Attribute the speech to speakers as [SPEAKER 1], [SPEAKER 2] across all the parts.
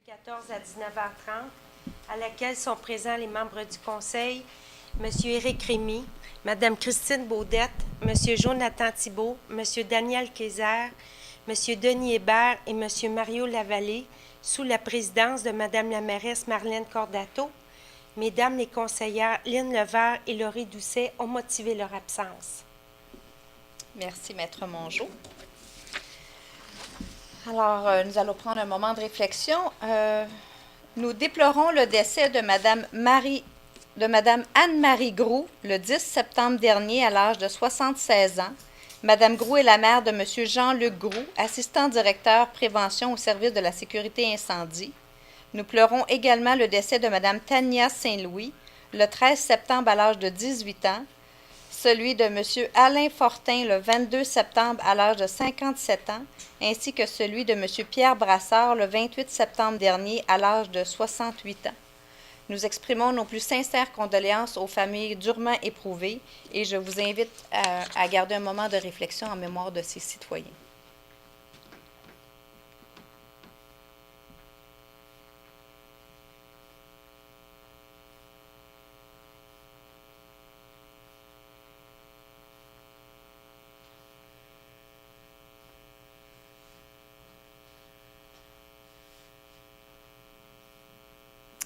[SPEAKER 1] 14 à 19h30, à laquelle sont présents les membres du Conseil, M. Éric Rémy, Mme Christine Baudette, M. Jonathan Thibault, M. Daniel Kayser, M. Denis Hébert et M. Mario Lavallée, sous la présidence de Mme la mairesse Marlène Cordato. Mesdames les conseillères Lynne Levert et Laurie Doucet ont motivé leur absence.
[SPEAKER 2] Merci, Maître Mongeau. Alors, nous allons prendre un moment de réflexion. Nous déplorons le décès de Mme Anne-Marie Groux le 10 septembre dernier à l'âge de 76 ans. Mme Groux est la mère de M. Jean-Luc Groux, assistant directeur prévention au service de la sécurité incendie. Nous pleurons également le décès de Mme Tania Saint-Louis le 13 septembre à l'âge de 18 ans, celui de M. Alain Fortin le 22 septembre à l'âge de 57 ans, ainsi que celui de M. Pierre Brassard le 28 septembre dernier à l'âge de 68 ans. Nous exprimons nos plus sincères condoléances aux familles durement éprouvées et je vous invite à garder un moment de réflexion en mémoire de ces citoyens.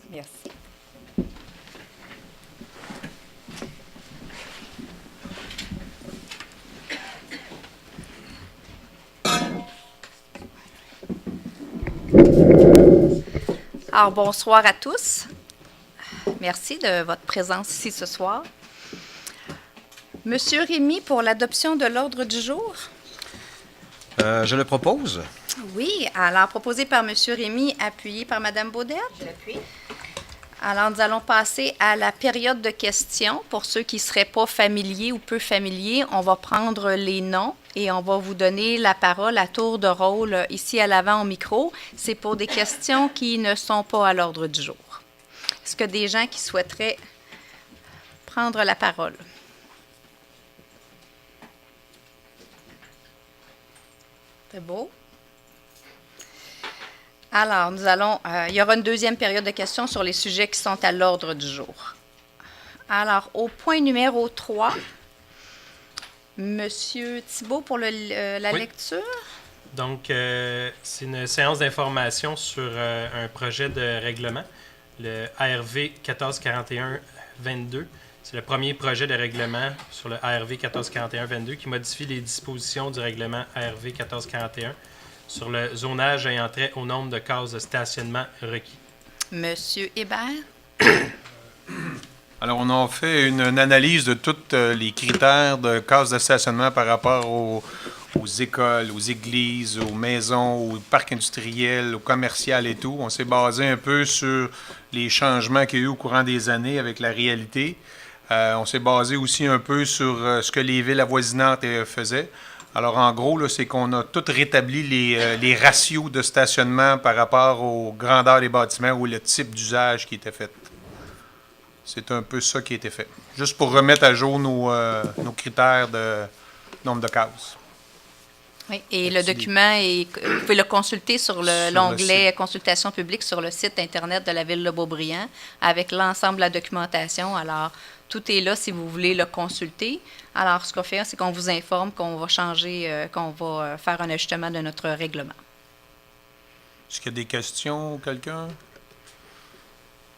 [SPEAKER 2] Merci. Alors, bonsoir à tous. Merci de votre présence ici ce soir. Monsieur Rémy, pour l'adoption de l'ordre du jour.
[SPEAKER 3] Je le propose.
[SPEAKER 2] Oui, alors proposé par Monsieur Rémy, appuyé par Mme Baudette.
[SPEAKER 4] J'appuie.
[SPEAKER 2] Alors, nous allons passer à la période de questions. Pour ceux qui ne seraient pas familiers ou peu familiers, on va prendre les noms et on va vous donner la parole à tour de rôle ici à l'avant au micro. C'est pour des questions qui ne sont pas à l'ordre du jour. Est-ce que des gens qui souhaiteraient prendre la parole? C'est beau. Alors, il y aura une deuxième période de questions sur les sujets qui sont à l'ordre du jour. Alors, au point numéro 3, Monsieur Thibault pour la lecture.
[SPEAKER 5] Donc, c'est une séance d'information sur un projet de règlement, le ARV 1441-22. C'est le premier projet de règlement sur le ARV 1441-22 qui modifie les dispositions du règlement ARV 1441 sur le zonage ayant trait au nombre de cases de stationnement requis.
[SPEAKER 2] Monsieur Hébert.
[SPEAKER 3] Alors, on a fait une analyse de tous les critères de cases de stationnement par rapport aux écoles, aux églises, aux maisons, aux parcs industriels, aux commerciales et tout. On s'est basé un peu sur les changements qu'il y a eu au courant des années avec la réalité. On s'est basé aussi un peu sur ce que les villes avoisinantes faisaient. Alors, en gros, là, c'est qu'on a tout rétabli les ratios de stationnement par rapport aux grandeurs des bâtiments ou le type d'usage qui était fait. C'est un peu ça qui a été fait. Juste pour remettre à jour nos critères de nombre de cases.
[SPEAKER 2] Oui, et le document, vous pouvez le consulter sur l'onglet « Consultation publique » sur le site Internet de la Ville de Beaubriand avec l'ensemble de la documentation. Alors, tout est là si vous voulez le consulter. Alors, ce qu'on fait, c'est qu'on vous informe qu'on va changer, qu'on va faire un ajustement de notre règlement.
[SPEAKER 3] Est-ce qu'il y a des questions, quelqu'un?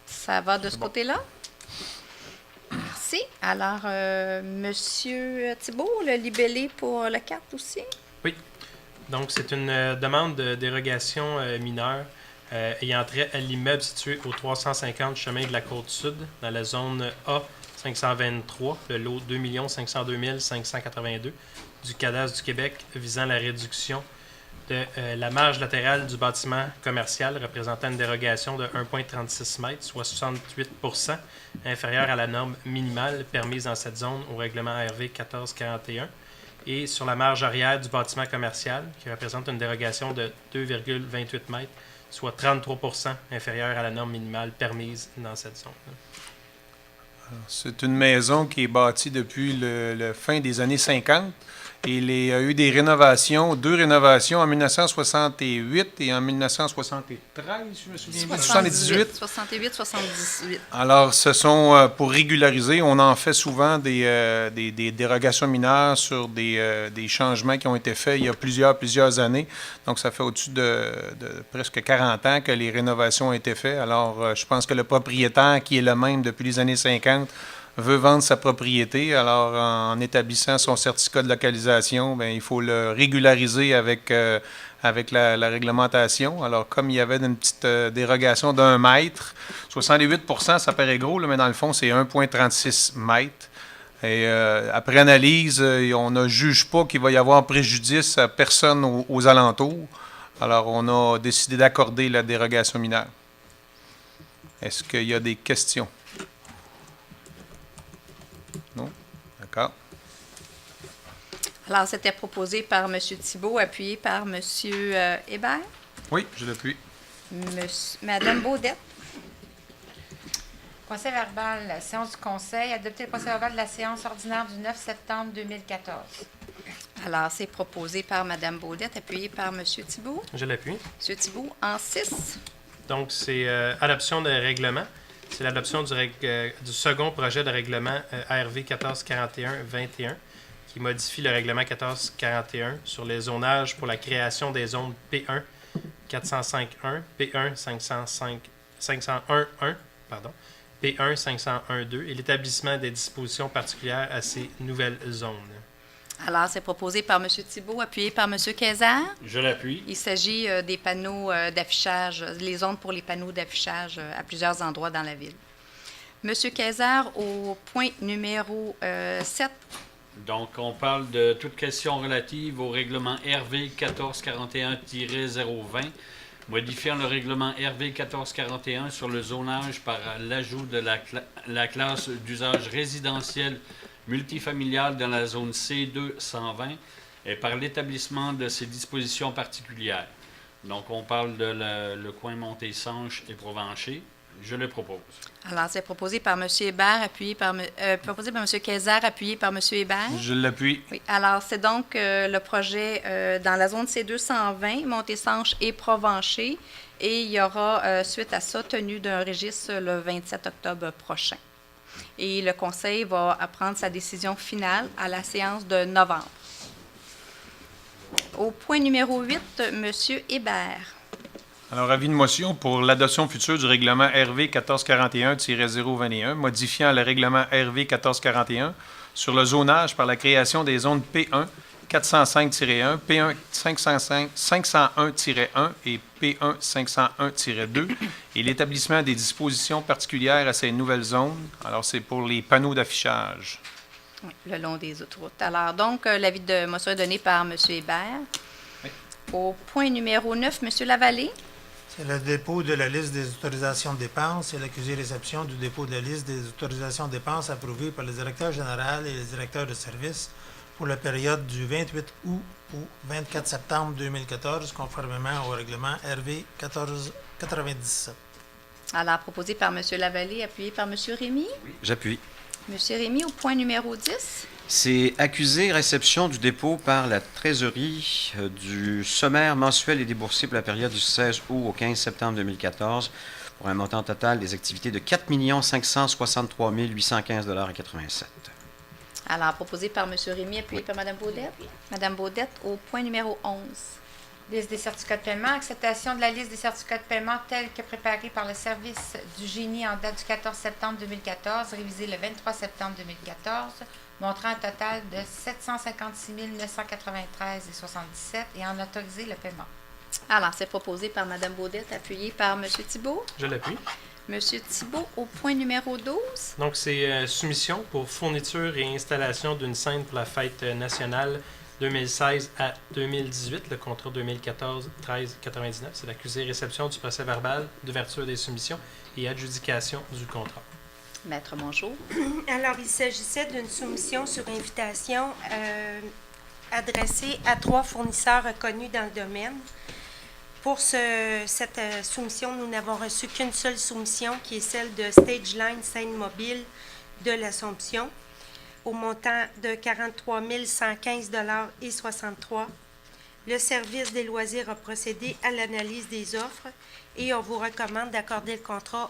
[SPEAKER 2] Ça va de ce côté-là? Merci. Alors, Monsieur Thibault, le libellé pour le 4 aussi?
[SPEAKER 5] Oui. Donc, c'est une demande de dérogation mineure ayant trait à l'immeuble situé au 350 chemin de la Côte-Sud, dans la zone A 523, le lot 2 502 582 du cadastre du Québec visant la réduction de la marge latérale du bâtiment commercial représentant une dérogation de 1,36 m, soit 68 inférieure à la norme minimale permise dans cette zone au règlement ARV 1441, et sur la marge arrière du bâtiment commercial qui représente une dérogation de 2,28 m, soit 33 inférieure à la norme minimale permise dans cette zone.
[SPEAKER 3] C'est une maison qui est bâtie depuis le fin des années 50 Et il y a eu des rénovations, 2 rénovations en 1968 et en 1973, je me souviens bien. 78.
[SPEAKER 2] 68, 78.
[SPEAKER 3] Alors, ce sont, pour régulariser, on en fait souvent des dérogations mineures sur des changements qui ont été faits il y a plusieurs années. Donc, ça fait au-dessus de presque 40 ans que les rénovations ont été faites. Alors, je pense que le propriétaire, qui est le même depuis les années 50, veut vendre sa propriété. Alors, en établissant son certificat de localisation, bien, il faut le régulariser avec la réglementation. Alors, comme il y avait une petite dérogation d'1 mètre, 68 ça paraît gros, là, mais dans le fond, c'est 1,36 mètres. Et après analyse, on ne juge pas qu'il va y avoir préjudice à personne aux alentours. Alors, on a décidé d'accorder la dérogation mineure. Est-ce qu'il y a des questions? Non? D'accord.
[SPEAKER 2] Alors, c'était proposé par M. Thibault, appuyé par M. Hébert.
[SPEAKER 3] Oui, je l'appuie.
[SPEAKER 2] Mme Baudette.
[SPEAKER 4] Procès verbal, la séance du Conseil, adopter le procès verbal de la séance ordinaire du 9 septembre 2014.
[SPEAKER 2] Alors, c'est proposé par Mme Baudette, appuyé par M. Thibault.
[SPEAKER 5] Je l'appuie.
[SPEAKER 2] M. Thibault, en 6.
[SPEAKER 5] Donc, c'est adoption de règlement. C'est l'adoption du second projet de règlement ARV 1441-21 qui modifie le règlement 1441 sur les zonages pour la création des zones P1 405.1, P1 501.1, pardon, P1 501.2 et l'établissement des dispositions particulières à ces nouvelles zones.
[SPEAKER 2] Alors, c'est proposé par M. Thibault, appuyé par M. Kayser.
[SPEAKER 6] Je l'appuie.
[SPEAKER 2] Il s'agit des panneaux d'affichage, les zones pour les panneaux d'affichage à plusieurs endroits dans la ville. M. Kayser, au point numéro 7.
[SPEAKER 6] Donc, on parle de toute question relative au règlement RV 1441-020, modifiant le règlement RV 1441 sur le zonage par l'ajout de la classe d'usage résidentiel multifamilial dans la zone C2 120 et par l'établissement de ces dispositions particulières. Donc, on parle de le coin Monté-Sanche et Provencher. Je le propose.
[SPEAKER 2] Alors, c'est proposé par M. Hébert, proposé par M. Kayser, appuyé par M. Hébert.
[SPEAKER 3] Je l'appuie.
[SPEAKER 2] Oui. Alors, c'est donc le projet dans la zone C220, Monté-Sanche et Provencher. Et il y aura, suite à ça, tenue d'un registre le 27 octobre prochain. Et le Conseil va prendre sa décision finale à la séance de novembre. Au point numéro 8, M. Hébert.
[SPEAKER 3] Alors, avis de motion pour l'adoption future du règlement RV 1441-021, modifiant le règlement RV 1441 sur le zonage par la création des zones P1 405-1, P1 501-1 et P1 501-2 et l'établissement des dispositions particulières à ces nouvelles zones. Alors, c'est pour les panneaux d'affichage.
[SPEAKER 2] Oui, le long des autoroutes. Alors, donc, l'avis de motion est donné par M. Hébert.
[SPEAKER 3] Oui.
[SPEAKER 2] Au point numéro 9, M. Lavallée.
[SPEAKER 7] C'est le dépôt de la liste des autorisations de dépenses et l'accusé-réception du dépôt de la liste des autorisations de dépenses approuvées par le directeur général et les directeurs de service pour la période du 28 août au 24 septembre 2014, conformément au règlement RV 1497.
[SPEAKER 2] Alors, proposé par M. Lavallée, appuyé par M. Rémy.
[SPEAKER 8] J'appuie.
[SPEAKER 2] M. Rémy, au point numéro 10.
[SPEAKER 8] C'est accusé réception du dépôt par la Trésorerie du sommaire mensuel et déboursé pour la période du 16 août au 15 septembre 2014 pour un montant total des activités de 4 563 815,87 $.
[SPEAKER 2] Alors, proposé par M. Rémy, appuyé par Mme Baudette. Mme Baudette, au point numéro 11.
[SPEAKER 4] Liste des certificats de paiement. Acceptation de la liste des certificats de paiement telle que préparée par le service du génie en date du 14 septembre 2014, révisée le 23 septembre 2014, montrant un total de 756 993,77 et en autoriser le paiement.
[SPEAKER 2] Alors, c'est proposé par Mme Baudette, appuyé par M. Thibault.
[SPEAKER 5] Je l'appuie.
[SPEAKER 2] M. Thibault, au point numéro 12. Donc,
[SPEAKER 5] c'est soumission pour fourniture et installation d'une scène pour la fête nationale 2016 à 2018, le contrat 2014-13-99. C'est l'accusé-réception du procès verbal d'ouverture des soumissions et adjudication du contrat.
[SPEAKER 2] Maître Mongeau.
[SPEAKER 1] Alors, il s'agissait d'une soumission sur invitation adressée à 3 fournisseurs reconnus dans le domaine. Pour cette soumission, nous n'avons reçu qu'une seule soumission, qui est celle de Stageline Scène Mobile de l'Assomption. au montant de 43 115,63 $. Le service des loisirs a procédé à l'analyse des offres et on vous recommande d'accorder le contrat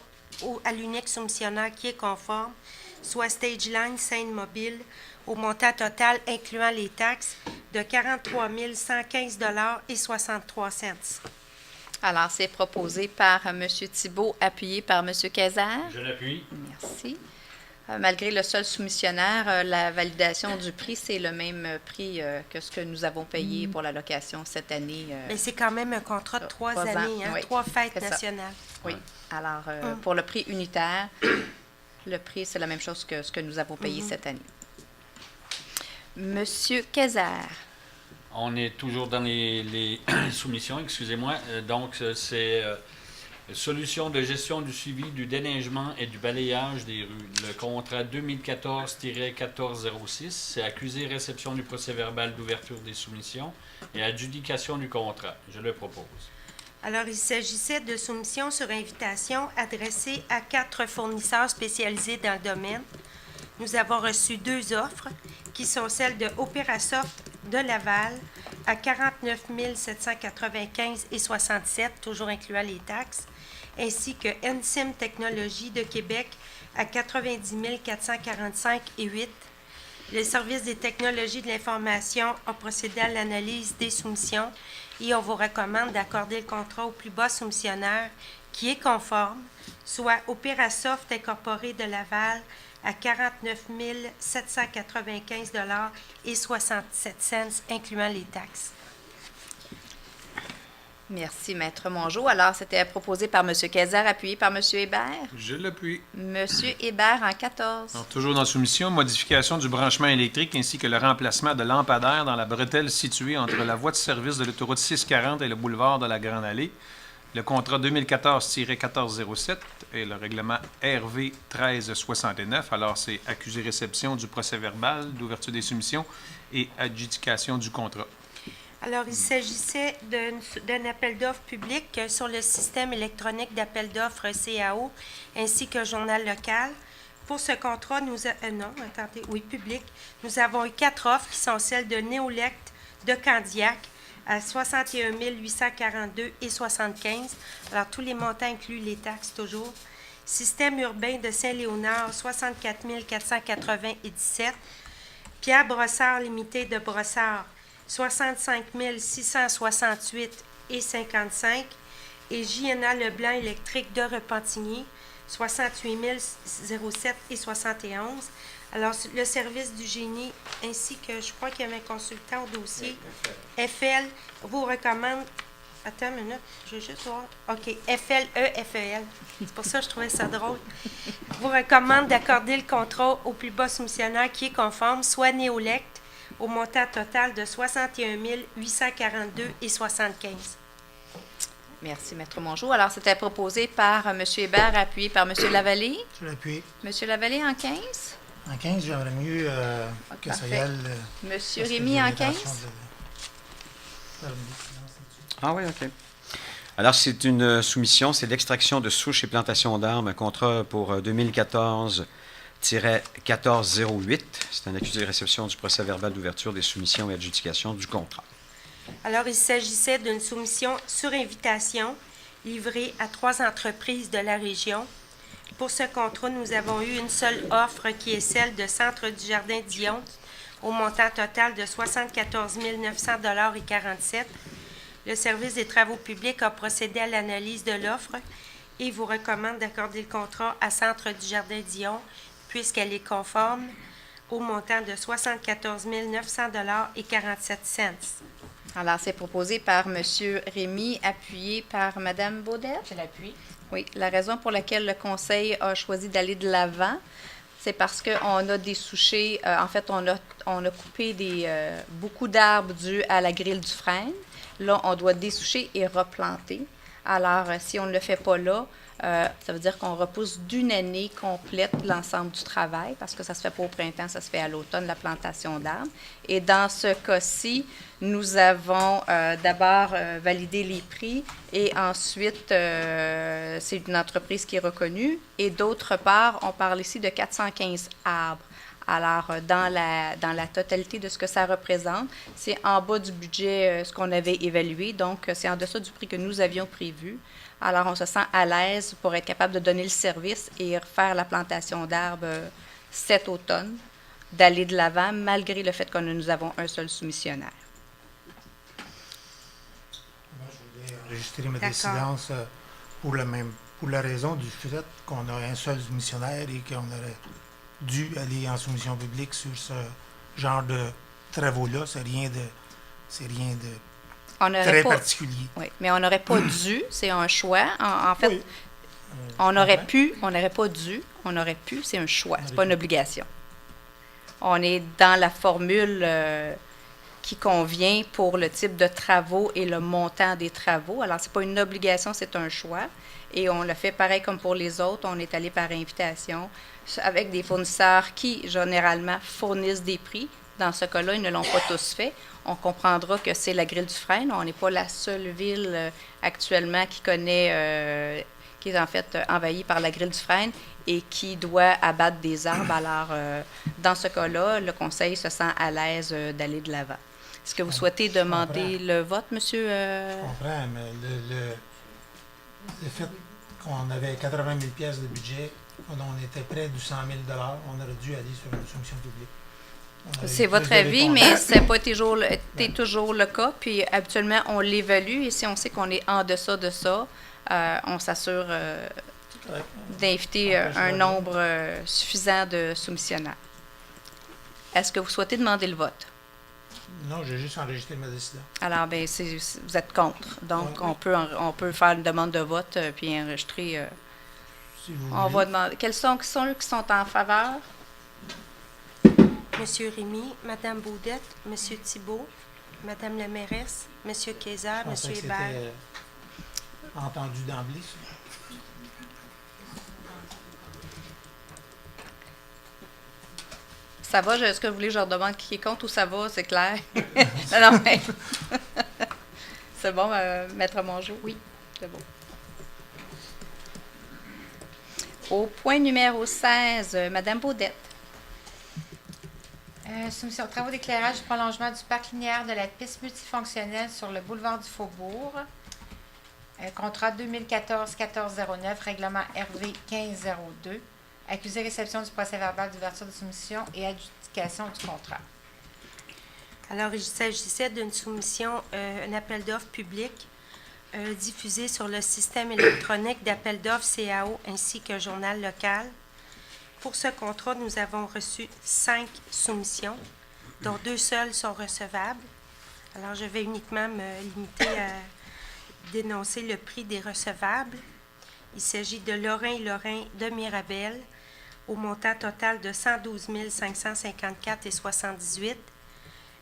[SPEAKER 1] à l'unique soumissionnaire qui est conforme, soit Stageline Scène Mobile, au montant total incluant les taxes de 43 115,63 $.
[SPEAKER 2] Alors, c'est proposé par M. Thibault, appuyé par M. Kayser.
[SPEAKER 6] Je l'appuie.
[SPEAKER 2] Merci. Malgré le seul soumissionnaire, la validation du prix, c'est le même prix que ce que nous avons payé pour la location cette année.
[SPEAKER 1] Mais c'est quand même un contrat de 3
[SPEAKER 2] 3 ans,
[SPEAKER 1] années, hein,
[SPEAKER 2] oui.
[SPEAKER 1] 3 fêtes
[SPEAKER 2] C'est ça.
[SPEAKER 1] nationales.
[SPEAKER 2] Oui. Alors, pour le prix unitaire, le prix, c'est la même chose que ce que nous avons payé cette année. Monsieur Kayser.
[SPEAKER 6] On est toujours dans les soumissions, excusez-moi. Donc, c'est solution de gestion du suivi du déneigement et du balayage des rues. Le contrat 2014-1406, c'est accusé réception du procès-verbal d'ouverture des soumissions et adjudication du contrat. Je le propose.
[SPEAKER 1] Alors, il s'agissait de soumissions sur invitation adressées à 4 fournisseurs spécialisés dans le domaine. Nous avons reçu 2 offres, qui sont celles de Operasoft de Laval à 49 795,67 $, toujours incluant les taxes, ainsi que Ensim Technologies de Québec à 90 445,08 $. Le service des technologies de l'information a procédé à l'analyse des soumissions et on vous recommande d'accorder le contrat au plus bas soumissionnaire qui est conforme, soit Operasoft Incorporé de Laval à 49 795,67 $, incluant les taxes.
[SPEAKER 2] Merci, Maître Mongeau. Alors, c'était proposé par M. Kayser, appuyé par M. Hébert.
[SPEAKER 3] Je l'appuie.
[SPEAKER 2] M. Hébert en 14.
[SPEAKER 3] Alors, toujours dans la soumission, modification du branchement électrique ainsi que le remplacement de lampadaires dans la bretelle située entre la voie de service de l'autoroute 640 et le boulevard de la Grande Allée. Le contrat 2014-1407 et le règlement RV 1369. Alors, c'est accusé-réception du procès-verbal d'ouverture des soumissions et adjudication du contrat.
[SPEAKER 1] Alors, il s'agissait d'un appel d'offres public sur le système électronique d'appel d'offres CAO ainsi que journal local. Pour ce contrat, public, nous avons eu 4 offres qui sont celles de Néolect de Candiac à 61 842,75 $. Alors, tous les montants incluent les taxes toujours. Système urbain de Saint-Léonard, 64 480,17 $. Pierre Brossard Limité de Brossard, 65 668,55 $. Et JNA Leblanc Électrique de Repentigny, 68 007,71 $. Alors, le service du génie, ainsi que je crois qu'il y avait un consultant au dossier, FL, vous recommande. Attends une minute, je vais juste voir. OK, FLE-FEL. C'est pour ça que je trouvais ça drôle. Vous recommande d'accorder le contrat au plus bas soumissionnaire qui est conforme, soit Néolect, au montant total de 61 842,75 $.
[SPEAKER 2] Merci, Maître Mongeau. Alors, c'était proposé par M. Hébert, appuyé par M. Lavallée.
[SPEAKER 7] Je l'appuie.
[SPEAKER 2] M. Lavallée en 15.
[SPEAKER 7] En 15, j'aimerais mieux que ça y
[SPEAKER 2] parfait.
[SPEAKER 7] aille.
[SPEAKER 2] M.
[SPEAKER 7] parce que
[SPEAKER 2] Rémy
[SPEAKER 7] j'ai
[SPEAKER 2] en
[SPEAKER 7] l'intention
[SPEAKER 2] 15.
[SPEAKER 8] Ah oui, OK. Alors, c'est une soumission, c'est l'extraction de souches et plantation d'arbres, un contrat pour 2014-1408. C'est un accusé de réception du procès-verbal d'ouverture des soumissions et adjudication du contrat.
[SPEAKER 1] Alors, il s'agissait d'une soumission sur invitation livrée à 3 entreprises de la région. Pour ce contrat, nous avons eu une seule offre qui est celle de Centre du Jardin Dion au montant total de 74 900,47 $. Le service des travaux publics a procédé à l'analyse de l'offre et vous recommande d'accorder le contrat à Centre du Jardin Dion puisqu'elle est conforme au montant de 74 900,47 $.
[SPEAKER 2] Alors, c'est proposé par M. Rémy, appuyé par Mme Baudette.
[SPEAKER 4] Je l'appuie.
[SPEAKER 2] Oui, la raison pour laquelle le Conseil a choisi d'aller de l'avant, c'est parce qu'on a dessouché, en fait, on a coupé beaucoup d'arbres dus à la grille du frêne. Là, on doit dessoucher et replanter. Alors, si on ne le fait pas là, ça veut dire qu'on repousse d'une année complète l'ensemble du travail, parce que ça ne se fait pas au printemps, ça se fait à l'automne, la plantation d'arbres. Et dans ce cas-ci, nous avons d'abord validé les prix et ensuite, c'est une entreprise qui est reconnue. Et d'autre part, on parle ici de 415 arbres. Alors, dans la totalité de ce que ça représente, c'est en bas du budget ce qu'on avait évalué, donc c'est en deçà du prix que nous avions prévu. Alors, on se sent à l'aise pour être capable de donner le service et refaire la plantation d'arbres cet automne, d'aller de l'avant, malgré le fait que nous avons un seul soumissionnaire.
[SPEAKER 7] Moi, je voulais enregistrer ma
[SPEAKER 1] D'accord.
[SPEAKER 7] décidence pour la raison du fait qu'on a un seul missionnaire et qu'on aurait dû aller en soumission publique sur ce genre de travaux-là. C'est rien de
[SPEAKER 2] On n'aurait
[SPEAKER 7] très
[SPEAKER 2] pas,
[SPEAKER 7] particulier.
[SPEAKER 2] oui, mais on n'aurait pas dû, c'est un choix. En fait,
[SPEAKER 7] Oui.
[SPEAKER 2] on
[SPEAKER 7] Je
[SPEAKER 2] aurait
[SPEAKER 7] comprends.
[SPEAKER 2] pu, on n'aurait pas dû, on aurait pu, c'est un choix,
[SPEAKER 7] On
[SPEAKER 2] c'est
[SPEAKER 7] aurait
[SPEAKER 2] pas une
[SPEAKER 7] pu.
[SPEAKER 2] obligation. On est dans la formule qui convient pour le type de travaux et le montant des travaux. Alors, c'est pas une obligation, c'est un choix. Et on le fait pareil comme pour les autres. On est allé par invitation avec des fournisseurs qui, généralement, fournissent des prix. Dans ce cas-là, ils ne l'ont pas tous fait. On comprendra que c'est la grille du Frêne. On n'est pas la seule ville actuellement qui connaît, qui est en fait envahie par la grille du Frêne et qui doit abattre des arbres. Alors, dans ce cas-là, le Conseil se sent à l'aise d'aller de l'avant. Est-ce que vous souhaitez demander
[SPEAKER 7] comprends.
[SPEAKER 2] le vote, monsieur?
[SPEAKER 7] Je comprends, mais le fait qu'on avait 80 000 pièces de budget, on était près du 100 000 on aurait dû aller sur une soumission publique. On aurait
[SPEAKER 2] C'est
[SPEAKER 7] eu
[SPEAKER 2] votre
[SPEAKER 7] plus de
[SPEAKER 2] avis,
[SPEAKER 7] répondants.
[SPEAKER 2] mais ce n'est pas été toujours le cas. Puis habituellement, on l'évalue et si on sait qu'on est en deçà de ça, on s'assure
[SPEAKER 7] Ouais.
[SPEAKER 2] d'inviter
[SPEAKER 7] Empêche
[SPEAKER 2] un
[SPEAKER 7] pas
[SPEAKER 2] nombre suffisant de soumissionnaires. Est-ce que vous souhaitez demander le vote?
[SPEAKER 7] Non, j'ai juste enregistré ma décision.
[SPEAKER 2] Alors, bien, vous êtes contre. Donc,
[SPEAKER 7] Oui.
[SPEAKER 2] on peut faire une demande de vote puis enregistrer.
[SPEAKER 7] Si vous
[SPEAKER 2] On
[SPEAKER 7] voulez.
[SPEAKER 2] va demander. Quels sont ceux qui sont en faveur?
[SPEAKER 1] Monsieur Rémy, Madame Baudette, Monsieur Thibault, Madame la mairesse, Monsieur Kayser,
[SPEAKER 7] Je pensais
[SPEAKER 1] Monsieur
[SPEAKER 7] que
[SPEAKER 1] Hébert.
[SPEAKER 7] c'était entendu d'emblée, ça.
[SPEAKER 2] Ça va? Est-ce que vous voulez que je leur demande qui est contre ou ça va? C'est clair? Non, non, mais... C'est bon, Maître Mongeau? Oui, c'est bon. Au point numéro 16, Madame Baudette.
[SPEAKER 4] Soumission aux travaux d'éclairage du prolongement du parc linéaire de la piste multifonctionnelle sur le boulevard du Faubourg. Contrat 2014-1409, règlement RV 1502. Accusé réception du procès-verbal d'ouverture de soumission et adjudication du contrat.
[SPEAKER 1] Alors, il s'agissait d'une soumission, un appel d'offres public diffusé sur le système électronique d'appel d'offres CAO ainsi qu'un journal local. Pour ce contrat, nous avons reçu 5 soumissions, dont 2 seules sont recevables. Alors, je vais uniquement me limiter à dénoncer le prix des recevables. Il s'agit de Lorrain de Mirabel, au montant total de 112 554,78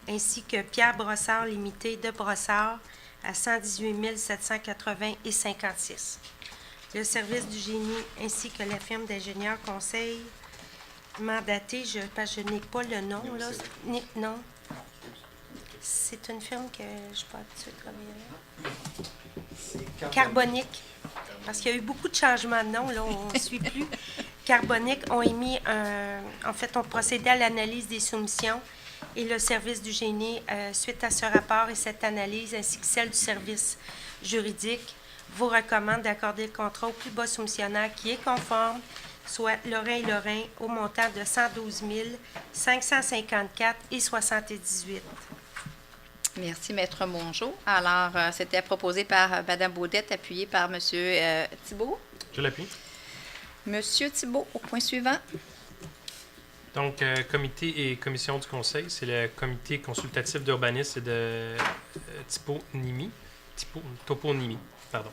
[SPEAKER 1] ainsi que Pierre Brossard Limité de Brossard à 118 780,56. Le service du génie ainsi que la firme d'ingénieurs conseil mandaté, parce que je n'ai pas le nom, là. Non. C'est une firme que je ne suis pas habituée de travailler avec. Carbonique. Parce qu'il y a eu beaucoup de changements de nom, là, on ne suit plus. Carbonique ont émis en fait, ont procédé à l'analyse des soumissions et le service du génie, suite à ce rapport et cette analyse, ainsi que celle du service juridique, vous recommande d'accorder le contrat au plus bas soumissionnaire qui est conforme, soit Lorrain au montant de 112 554,78.
[SPEAKER 2] Merci, Maître Mongeau. Alors, c'était proposé par Mme Baudette, appuyé par M. Thibault.
[SPEAKER 5] Je l'appuie.
[SPEAKER 2] Monsieur Thibault, au point suivant.
[SPEAKER 5] Donc, comité et commission du conseil, c'est le comité consultatif d'urbanisme et de toponymie. Pardon.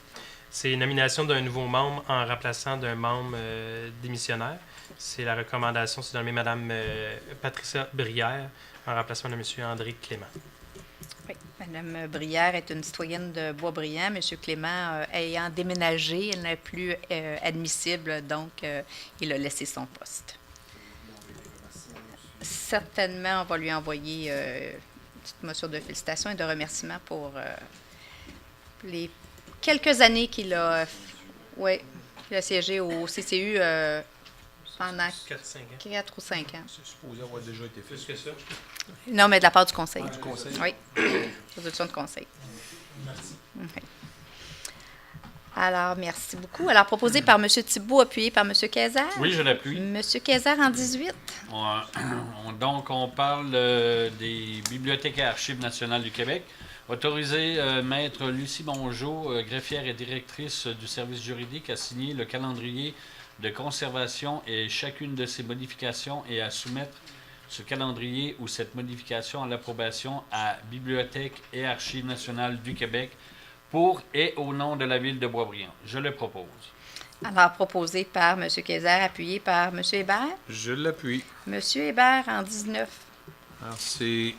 [SPEAKER 5] C'est nomination d'un nouveau membre en remplaçant d'un membre démissionnaire. C'est la recommandation, c'est nommé Mme Patricia Brière en remplacement de M. André Clément.
[SPEAKER 2] Oui, Mme Brière est une citoyenne de Boisbriand. M. Clément, ayant déménagé, elle n'est plus admissible, donc il a laissé son poste. Certainement, on va lui envoyer une petite motion de félicitations et de remerciements pour les quelques années qu'il a siégé au CCU pendant
[SPEAKER 5] 4-5 ans.
[SPEAKER 2] 4 ou 5 ans.
[SPEAKER 3] C'est supposé avoir déjà été fait.
[SPEAKER 5] Plus que ça.
[SPEAKER 2] Non, mais de la part du conseil.
[SPEAKER 3] Du conseil.
[SPEAKER 2] Oui, résolution de conseil. Merci. Alors, merci beaucoup. Alors, proposé par M. Thibault, appuyé par M. Kayser.
[SPEAKER 6] Oui, je l'appuie.
[SPEAKER 2] M. Kayser en 18.
[SPEAKER 6] Donc, on parle des Bibliothèques et Archives nationales du Québec. Autoriser Maître Lucie Mongeau, greffière et directrice du service juridique, à signer le calendrier de conservation et chacune de ces modifications et à soumettre ce calendrier ou cette modification à l'approbation à Bibliothèques et Archives nationales du Québec pour et au nom de la ville de Boisbriand. Je le propose.
[SPEAKER 2] Alors, proposé par M. Kayser, appuyé par M. Hébert.
[SPEAKER 3] Je l'appuie.
[SPEAKER 2] M. Hébert en 19.
[SPEAKER 3] Alors, c'est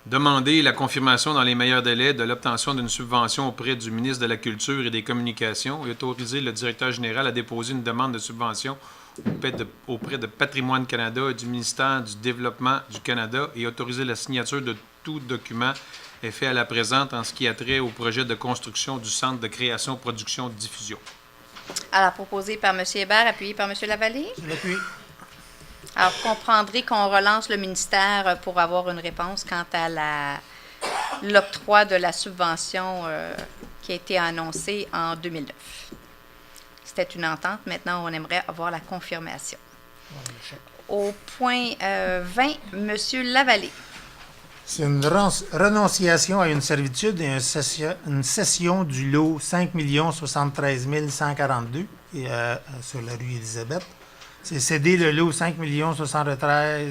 [SPEAKER 3] demander la confirmation dans les meilleurs délais de l'obtention d'une subvention auprès du ministre de la Culture et des Communications et autoriser le directeur général à déposer une demande de subvention auprès de Patrimoine Canada et du ministère du Développement du Canada et autoriser la signature de tout document est fait à la présente en ce qui a trait au projet de construction du Centre de création, production, diffusion.
[SPEAKER 2] Alors, proposé par M. Hébert, appuyé par M. Lavallée.
[SPEAKER 7] Je l'appuie.
[SPEAKER 2] Alors, vous comprendrez qu'on relance le ministère pour avoir une réponse quant à l'octroi de la subvention qui a été annoncée en 2009. C'était une entente. Maintenant, on aimerait avoir la confirmation. Au point 20, M. Lavallée.
[SPEAKER 7] C'est une renonciation à une servitude et une cession du lot 5 073 142 sur la rue Élisabeth. C'est céder le lot 5 073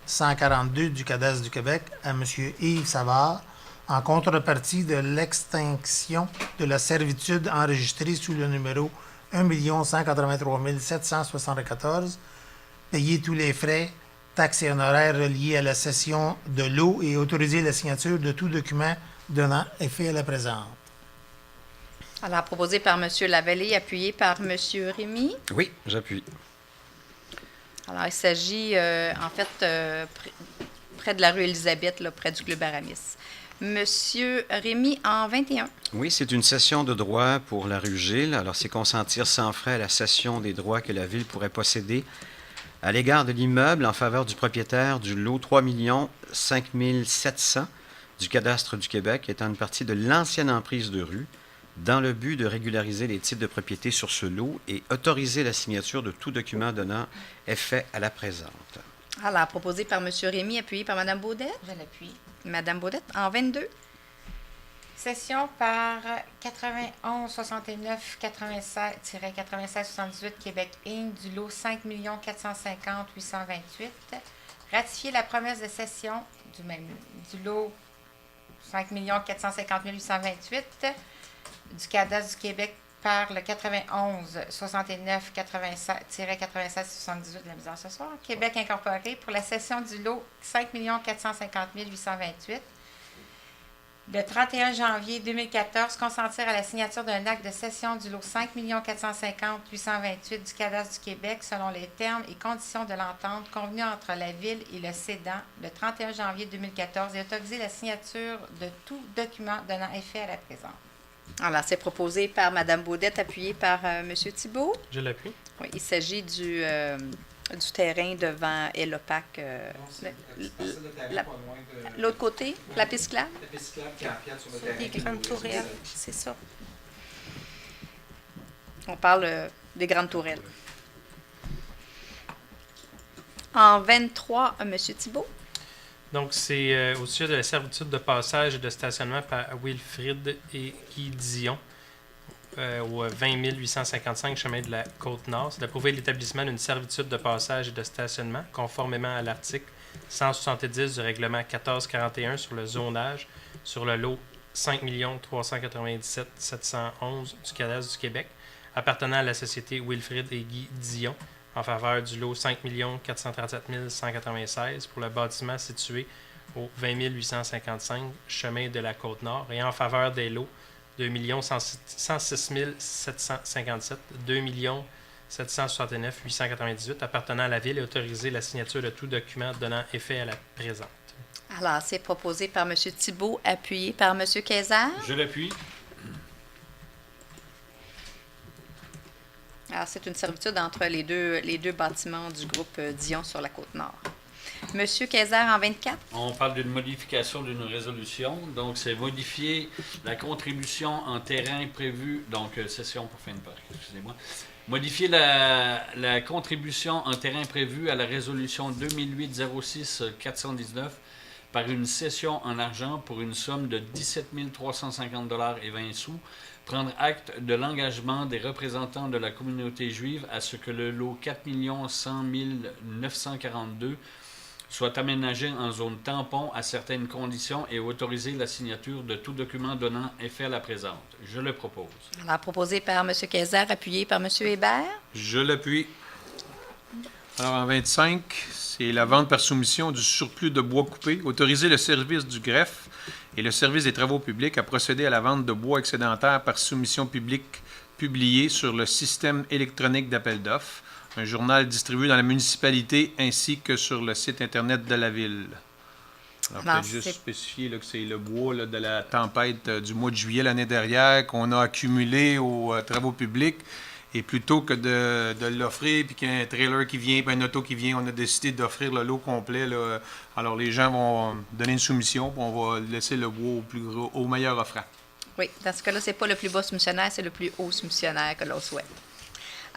[SPEAKER 7] 142 du cadastre du Québec à M. Yves Savard en contrepartie de l'extinction de la servitude enregistrée sous le numéro 1 183 774, payer tous les frais, taxes et honoraires reliés à la cession de l'eau et autoriser la signature de tout document donnant effet à la présente.
[SPEAKER 2] Alors, proposé par M. Lavallée, appuyé par M. Rémy.
[SPEAKER 8] Oui, j'appuie.
[SPEAKER 2] Alors, il s'agit, en fait, près de la rue Élisabeth, là, près du Club Aramis. Monsieur Rémy, en 21.
[SPEAKER 8] Oui, c'est une cession de droits pour la rue Gilles. Alors, c'est consentir sans frais à la cession des droits que la Ville pourrait posséder à l'égard de l'immeuble en faveur du propriétaire du lot 3 5 700 du cadastre du Québec, étant une partie de l'ancienne emprise de rue, dans le but de régulariser les titres de propriété sur ce lot et autoriser la signature de tout document donnant effet à la présente.
[SPEAKER 2] Alors, proposé par M. Rémy, appuyé par Mme Baudette.
[SPEAKER 4] Je l'appuie.
[SPEAKER 2] Mme Baudette, en 22.
[SPEAKER 4] Session par 91 69 96-96 78 Québec Inc. du lot 5 450 828. Ratifier la promesse de cession du lot 5 450 828 du cadastre du Québec par le 91 69 96 78 de la misère ce soir, Québec Incorporé, pour la cession du lot 5 450 828. Le 31 janvier 2014, consentir à la signature d'un acte de cession du lot 5 450 828 du cadastre du Québec selon les termes et conditions de l'entente convenue entre la Ville et le cédant le 31 janvier 2014 et autoriser la signature de tout document donnant effet à la présente.
[SPEAKER 2] Alors, c'est proposé par Mme Baudette, appuyé par M. Thibault.
[SPEAKER 5] Je l'appuie.
[SPEAKER 2] Oui, il s'agit du terrain devant Elopac. L'autre côté, la piste cyclable.
[SPEAKER 1] Les grandes tourelles, c'est ça.
[SPEAKER 2] On parle des grandes tourelles. En 23, M. Thibault.
[SPEAKER 5] Donc, c'est au sujet de la servitude de passage et de stationnement par Wilfrid et Guy Dion au 20 855 chemin de la Côte-Nord. C'est d'approuver l'établissement d'une servitude de passage et de stationnement conformément à l'article 170 du règlement 1441 sur le zonage sur le lot 5 397 711 du cadastre du Québec appartenant à la société Wilfrid et Guy Dion en faveur du lot 5 437 196 pour le bâtiment situé au 20 855 chemin de la Côte-Nord et en faveur des lots 2 106 757, 2 769 898 appartenant à la Ville et autoriser la signature de tout document donnant effet à la présente.
[SPEAKER 2] Alors, c'est proposé par M. Thibault, appuyé par M. Kayser.
[SPEAKER 6] Je l'appuie.
[SPEAKER 2] Alors, c'est une servitude entre les deux bâtiments du groupe Dion sur la Côte-Nord. Monsieur Kayser, en 24.
[SPEAKER 6] On parle d'une modification d'une résolution. Donc, c'est modifier la contribution en terrain prévue. Donc, session pour fin de page, excusez-moi. Modifier la contribution en terrain prévue à la résolution 2008-06-419 par une cession en argent pour une somme de 17 350 $ et 20 sous. Prendre acte de l'engagement des représentants de la communauté juive à ce que le lot 4 100 942 soit aménagé en zone tampon à certaines conditions et autoriser la signature de tout document donnant effet à la présente. Je le propose.
[SPEAKER 2] Alors, proposé par M. Kayser, appuyé par M. Hébert.
[SPEAKER 3] Je l'appuie. Alors, en 25, c'est la vente par soumission du surplus de bois coupé. Autoriser le service du greffe et le service des travaux publics à procéder à la vente de bois excédentaire par soumission publique publiée sur le système électronique d'appel d'offres, un journal distribué dans la municipalité ainsi que sur le site Internet de la ville. Alors,
[SPEAKER 2] Alors,
[SPEAKER 3] peut-être juste
[SPEAKER 2] c'est-
[SPEAKER 3] spécifier là, que c'est le bois là, de la tempête du mois de juillet l'année dernière qu'on a accumulé aux travaux publics. Et plutôt que de l'offrir, puis qu'il y a un trailer qui vient, puis un auto qui vient, on a décidé d'offrir le lot complet. Là. Alors, les gens vont donner une soumission, puis on va laisser le bois au meilleur offrant.
[SPEAKER 2] Oui, dans ce cas-là, ce n'est pas le plus bas soumissionnaire, c'est le plus haut soumissionnaire que l'on souhaite.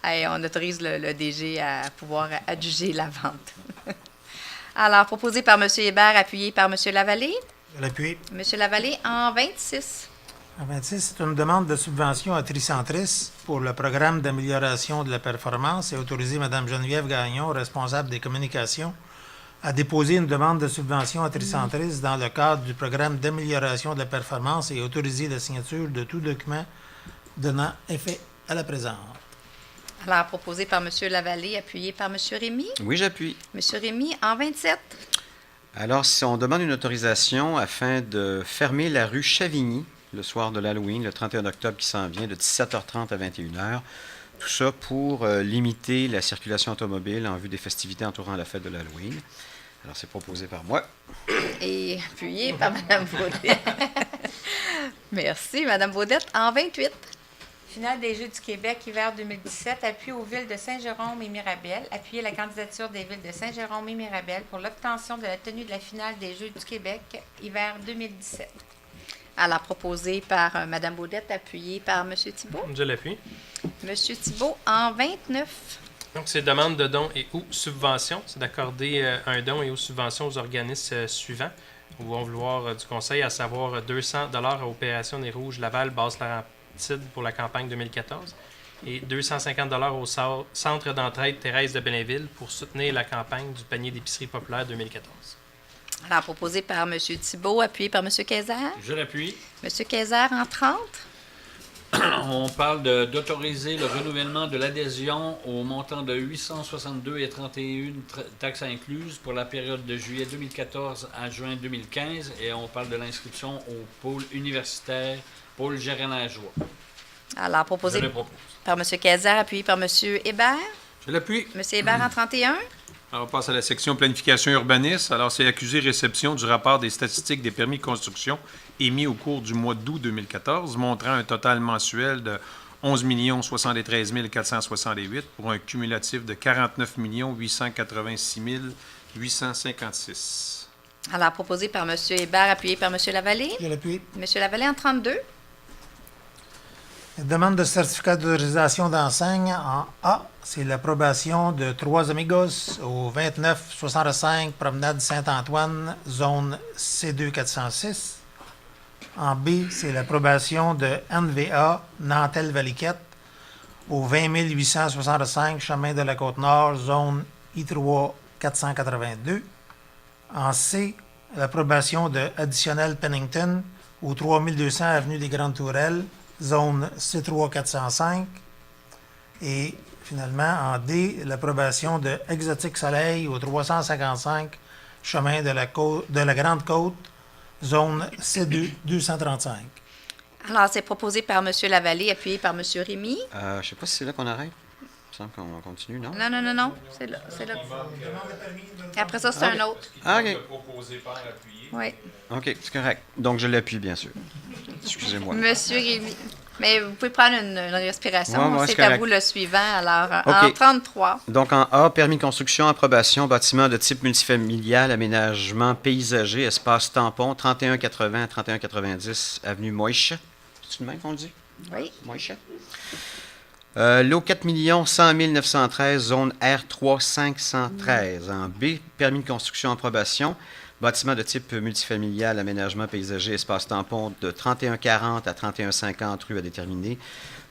[SPEAKER 2] Et on autorise le DG à pouvoir adjuger la vente. Alors, proposé par M. Hébert, appuyé par M. Lavallée.
[SPEAKER 7] Je l'appuie.
[SPEAKER 2] M. Lavallée, en 26.
[SPEAKER 7] En 26, c'est une demande de subvention à Tricentris pour le programme d'amélioration de la performance et autoriser Mme Geneviève Gagnon, responsable des communications, à déposer une demande de subvention à Tricentris dans le cadre du programme d'amélioration de la performance et autoriser la signature de tout document donnant effet à la présente.
[SPEAKER 2] Alors, proposé par M. Lavallée, appuyé par M. Rémy.
[SPEAKER 8] Oui, j'appuie.
[SPEAKER 2] M. Rémy, en 27.
[SPEAKER 8] Alors, si on demande une autorisation afin de fermer la rue Chavigny le soir de l'Halloween, le 31 octobre qui s'en vient, de 17h30 à 21h. Tout ça pour limiter la circulation automobile en vue des festivités entourant la fête de l'Halloween. Alors, c'est proposé par moi.
[SPEAKER 2] Et appuyé par Mme Baudette. Merci, Mme Baudette, en 28.
[SPEAKER 4] Finale des Jeux du Québec, hiver 2017, appui aux villes de Saint-Jérôme et Mirabel. Appuyer la candidature des villes de Saint-Jérôme et Mirabel pour l'obtention de la tenue de la finale des Jeux du Québec, hiver 2017.
[SPEAKER 2] Alors, proposé par Mme Baudette, appuyé par M. Thibault.
[SPEAKER 5] Je l'appuie.
[SPEAKER 2] M. Thibault, en 29.
[SPEAKER 5] Donc, c'est demande de dons et ou subventions. C'est d'accorder un don et ou subvention aux organismes suivants au bon vouloir du Conseil, à savoir 200 $ à Opération Nez Rouge Laval, Basse-Laurentide pour la campagne 2014 et 250 $ au Centre d'entraide Thérèse de Blainville pour soutenir la campagne du panier d'épicerie populaire 2014.
[SPEAKER 2] Alors, proposé par M. Thibault, appuyé par M. Kayser.
[SPEAKER 6] Je l'appuie.
[SPEAKER 2] M. Kayser, en 30.
[SPEAKER 6] On parle d'autoriser le renouvellement de l'adhésion au montant de 862,31 taxes incluses pour la période de juillet 2014 à juin 2015 et on parle de l'inscription au pôle universitaire, pôle Gérénageois.
[SPEAKER 2] Alors,
[SPEAKER 6] Je
[SPEAKER 2] proposé
[SPEAKER 6] le propose.
[SPEAKER 2] par M. Kayser, appuyé par M. Hébert.
[SPEAKER 3] Je l'appuie.
[SPEAKER 2] M. Hébert, en 31.
[SPEAKER 3] Alors, on passe à la section planification urbanisme. Alors, c'est accusé réception du rapport des statistiques des permis de construction émis au cours du mois d'août 2014, montrant un total mensuel de 11 73 468 pour un cumulatif de 49 886 856.
[SPEAKER 2] Alors, proposé par M. Hébert, appuyé par M. Lavallée.
[SPEAKER 7] Je l'appuie.
[SPEAKER 2] M. Lavallée, en 32.
[SPEAKER 7] Demande de certificat d'autorisation d'enseigne en A, c'est l'approbation de Trois Amigos au 2965 Promenade Saint-Antoine, zone C2 406. En B, c'est l'approbation de NVA Nantel-Valiquette au 20 865 Chemin de la Côte-Nord, zone I3 482. En C, l'approbation de Additionnel Pennington au 3200 Avenue des Grandes Tourelles, zone C3 405. Et finalement, en D, l'approbation de Exotique Soleil au 355 Chemin de la Grande Côte, zone C2 235.
[SPEAKER 2] Alors, c'est proposé par M. Lavallée, appuyé par M. Rémy.
[SPEAKER 8] Je ne sais pas si c'est là qu'on arrête. Il me semble qu'on continue, non?
[SPEAKER 2] Non. C'est là. Et après ça, c'est un autre.
[SPEAKER 8] Ah, OK.
[SPEAKER 2] Oui.
[SPEAKER 8] OK, c'est correct. Donc, je l'appuie, bien sûr. Excusez-moi.
[SPEAKER 2] M. Rémy. Mais vous pouvez prendre une respiration.
[SPEAKER 8] Ouais,
[SPEAKER 2] C'est
[SPEAKER 8] c'est
[SPEAKER 2] à
[SPEAKER 8] correct.
[SPEAKER 2] vous le suivant. Alors,
[SPEAKER 8] OK.
[SPEAKER 2] en 33.
[SPEAKER 8] Donc, en A, permis de construction, approbation, bâtiment de type multifamilial, aménagement paysager, espace tampon, 3180-3190, avenue Moïse. C'est le même qu'on le dit?
[SPEAKER 2] Oui.
[SPEAKER 8] Moïse. Lot 4 100 913, zone R3 513. En B, permis de construction, approbation, bâtiment de type multifamilial, aménagement paysager, espace tampon de 3140 à 3150, rue à déterminer.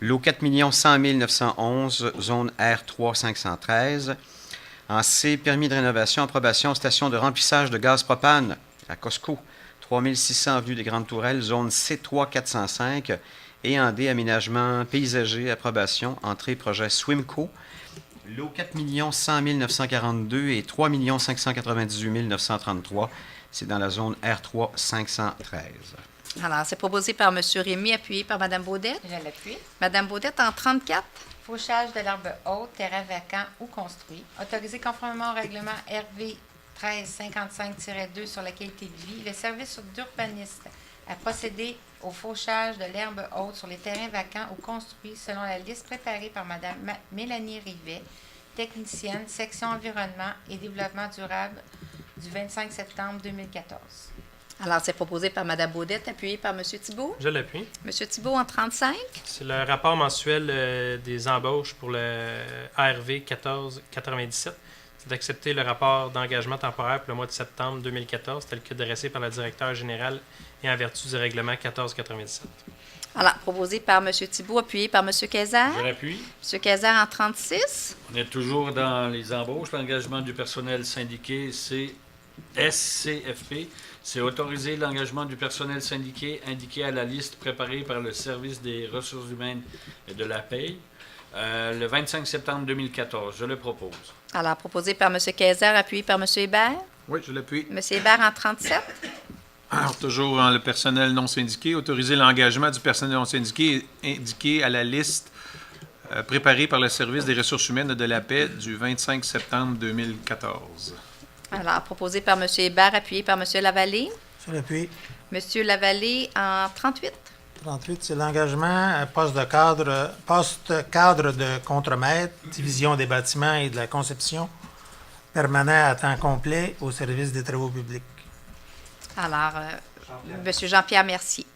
[SPEAKER 8] Lot 4 100 911, zone R3 513. En C, permis de rénovation, approbation, station de remplissage de gaz propane à Costco, 3600 avenue des Grandes Tourelles, zone C3 405. Et en D, aménagement paysager, approbation, entrée projet Swimco, lot 4 100 942 et 3 598 933. C'est dans la zone R3 513.
[SPEAKER 2] Alors, c'est proposé par M. Rémy, appuyé par Mme Baudette.
[SPEAKER 4] Je l'appuie.
[SPEAKER 2] Mme Baudette en 34.
[SPEAKER 4] Fauchage de l'herbe haute, terrain vacant ou construit. Autorisé conformément au règlement RV 1355-2 sur la qualité de vie, le service d'urbaniste a procédé au fauchage de l'herbe haute sur les terrains vacants ou construits selon la liste préparée par Mme Mélanie Rivet, technicienne, section environnement et développement durable du 25 septembre 2014.
[SPEAKER 2] Alors, c'est proposé par Mme Baudette, appuyé par M. Thibault.
[SPEAKER 5] Je l'appuie.
[SPEAKER 2] M. Thibault en 35.
[SPEAKER 5] C'est le rapport mensuel des embauches pour le ARV 1497. C'est d'accepter le rapport d'engagement temporaire pour le mois de septembre 2014, tel que dressé par la directeure générale et en vertu du règlement 1497.
[SPEAKER 2] Alors, proposé par M. Thibault, appuyé par M. Kayser.
[SPEAKER 6] Je l'appuie.
[SPEAKER 2] M. Kayser en 36.
[SPEAKER 6] On est toujours dans les embauches. L'engagement du personnel syndiqué, c'est SCFP. C'est autoriser l'engagement du personnel syndiqué indiqué à la liste préparée par le Service des ressources humaines et de la paye le 25 septembre 2014. Je le propose.
[SPEAKER 2] Alors, proposé par M. Kayser, appuyé par M. Hébert.
[SPEAKER 3] Oui, je l'appuie.
[SPEAKER 2] M. Hébert en 37.
[SPEAKER 3] Alors, toujours dans le personnel non syndiqué, autoriser l'engagement du personnel non syndiqué indiqué à la liste préparée par le Service des ressources humaines et de la paix du 25 septembre 2014.
[SPEAKER 2] Alors, proposé par M. Hébert, appuyé par M. Lavallée.
[SPEAKER 7] Sur l'appui.
[SPEAKER 2] M. Lavallée en 38.
[SPEAKER 7] 38, c'est l'engagement à poste cadre de contremaître, division des bâtiments et de la conception, permanent à temps complet au service des travaux publics.
[SPEAKER 2] Alors, M. Jean-Pierre Mercier.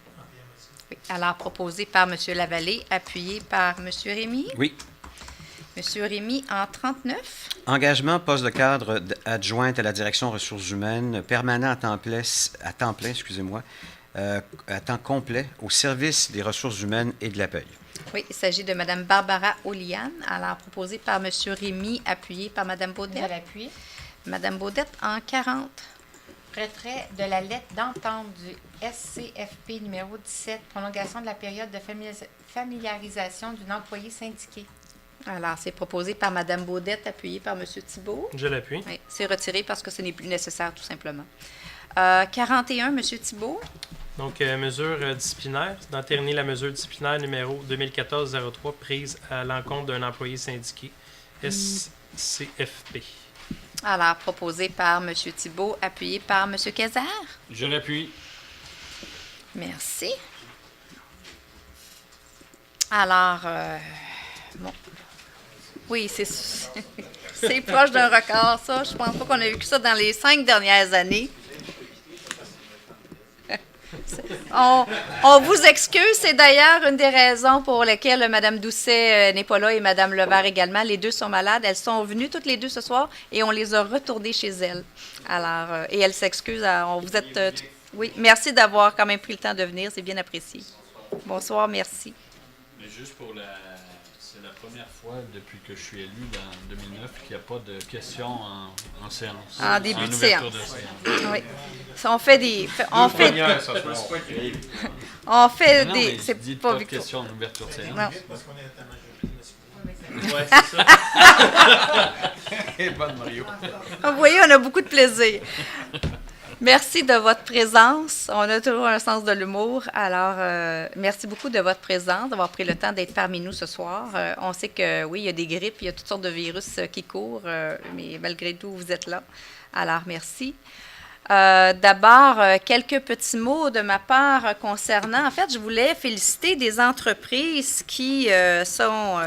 [SPEAKER 2] Oui. Alors, proposé par M. Lavallée, appuyé par M. Rémy.
[SPEAKER 8] Oui.
[SPEAKER 2] M. Rémy en 39.
[SPEAKER 8] Engagement poste de cadre adjointe à la direction ressources humaines, permanent à temps plein, à temps complet au service des ressources humaines et de la paye.
[SPEAKER 2] Oui, il s'agit de Mme Barbara Oliane. Alors, proposé par M. Rémy, appuyé par Mme
[SPEAKER 4] Je
[SPEAKER 2] Baudette.
[SPEAKER 4] l'appuie.
[SPEAKER 2] Mme Baudette en 40.
[SPEAKER 4] Retrait de la lettre d'entente du SCFP numéro 17, prolongation de la période de familiarisation d'un employé syndiqué.
[SPEAKER 2] Alors, c'est proposé par Mme Baudette, appuyé par M. Thibault.
[SPEAKER 5] Je l'appuie.
[SPEAKER 2] Oui, c'est retiré parce que ce n'est plus nécessaire, tout simplement. 41, M. Thibault.
[SPEAKER 5] Donc, mesure disciplinaire, d'entériner la mesure disciplinaire numéro 2014-03 prise à l'encontre d'un employé syndiqué, SCFP.
[SPEAKER 2] Alors, proposé par M. Thibault, appuyé par M. Kayser.
[SPEAKER 6] Je l'appuie.
[SPEAKER 2] Merci. Alors, bon. Oui, c'est proche d'un record, ça. Je pense pas qu'on a vécu ça dans les 5 dernières années. On vous excuse. C'est d'ailleurs une des raisons pour lesquelles Mme Doucet n'est pas là et Mme Levert également. Les deux sont malades. Elles sont venues toutes les deux ce soir et on les a retournées chez elles. Alors, et elles s'excusent. Vous êtes... oui, merci d'avoir quand même pris le temps de venir. C'est bien apprécié. Bonsoir, merci.
[SPEAKER 6] Mais juste pour c'est la première fois depuis que je suis élu en 2009 qu'il n'y a pas de questions en séance.
[SPEAKER 2] En début de
[SPEAKER 6] ouverture
[SPEAKER 2] séance.
[SPEAKER 6] de séance.
[SPEAKER 2] Oui. On fait des... On fait
[SPEAKER 6] Non, mais
[SPEAKER 2] c'est
[SPEAKER 6] dites
[SPEAKER 2] pas
[SPEAKER 6] pas de
[SPEAKER 2] Victor.
[SPEAKER 6] questions en ouverture de séance.
[SPEAKER 2] Non.
[SPEAKER 5] Ouais, c'est ça.
[SPEAKER 3] Bonne Mario.
[SPEAKER 2] Vous voyez, on a beaucoup de plaisir. Merci de votre présence. On a toujours un sens de l'humour. Alors, merci beaucoup de votre présence, d'avoir pris le temps d'être parmi nous ce soir. On sait que, oui, il y a des grippes, il y a toutes sortes de virus qui courent, mais malgré tout, vous êtes là. Alors, merci. D'abord, quelques petits mots de ma part concernant, en fait, je voulais féliciter des entreprises qui sont...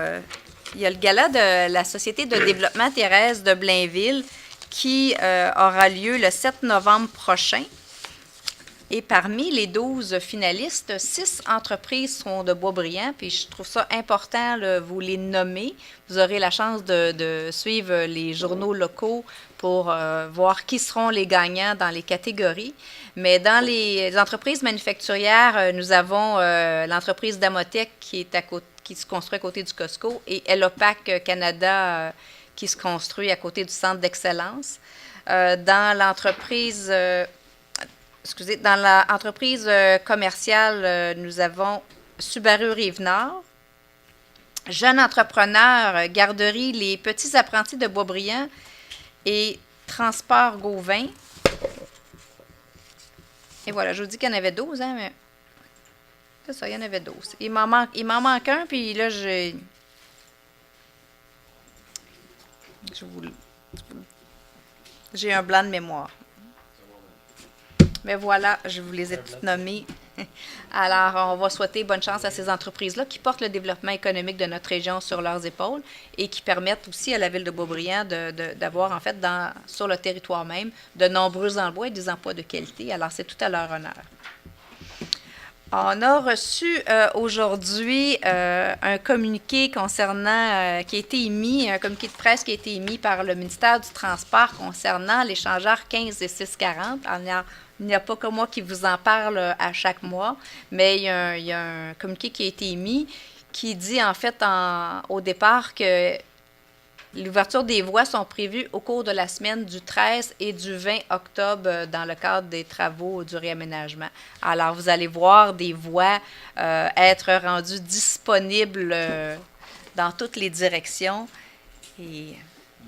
[SPEAKER 2] il y a le gala de la Société de développement Thérèse de Blainville qui aura lieu le 7 novembre prochain. Et parmi les 12 finalistes, 6 entreprises seront de Boisbriand, puis je trouve ça important, là, vous les nommer. Vous aurez la chance de suivre les journaux locaux pour voir qui seront les gagnants dans les catégories. Mais dans les entreprises manufacturières, nous avons l'entreprise Damotech qui se construit à côté du Costco et Elopac Canada qui se construit à côté du Centre d'excellence. Dans l'entreprise commerciale, nous avons Subaru Rive-Nord. Jeune entrepreneur, garderie Les Petits Apprentis de Boisbriand et Transport Gauvin. Et voilà, je vous dis qu'il y en avait 12, hein, mais c'est ça, il y en avait 12. Il m'en manque un, puis là, j'ai un blanc de mémoire. Mais voilà, je vous les ai toutes nommées. Alors, on va souhaiter bonne chance à ces entreprises-là qui portent le développement économique de notre région sur leurs épaules et qui permettent aussi à la Ville de Boisbriand d'avoir, en fait, sur le territoire même, de nombreux emplois et des emplois de qualité. Alors, c'est tout à leur honneur. On a reçu aujourd'hui un communiqué concernant, qui a été émis, un communiqué de presse qui a été émis par le ministère du Transport concernant l'échangeur 15 et 640. Il n'y a pas que moi qui vous en parle à chaque mois, mais il y a un communiqué qui a été émis qui dit en fait au départ que l'ouverture des voies sont prévues au cours de la semaine du 13 et du 20 octobre dans le cadre des travaux du réaménagement. Alors, vous allez voir des voies être rendues disponibles dans toutes les directions. Et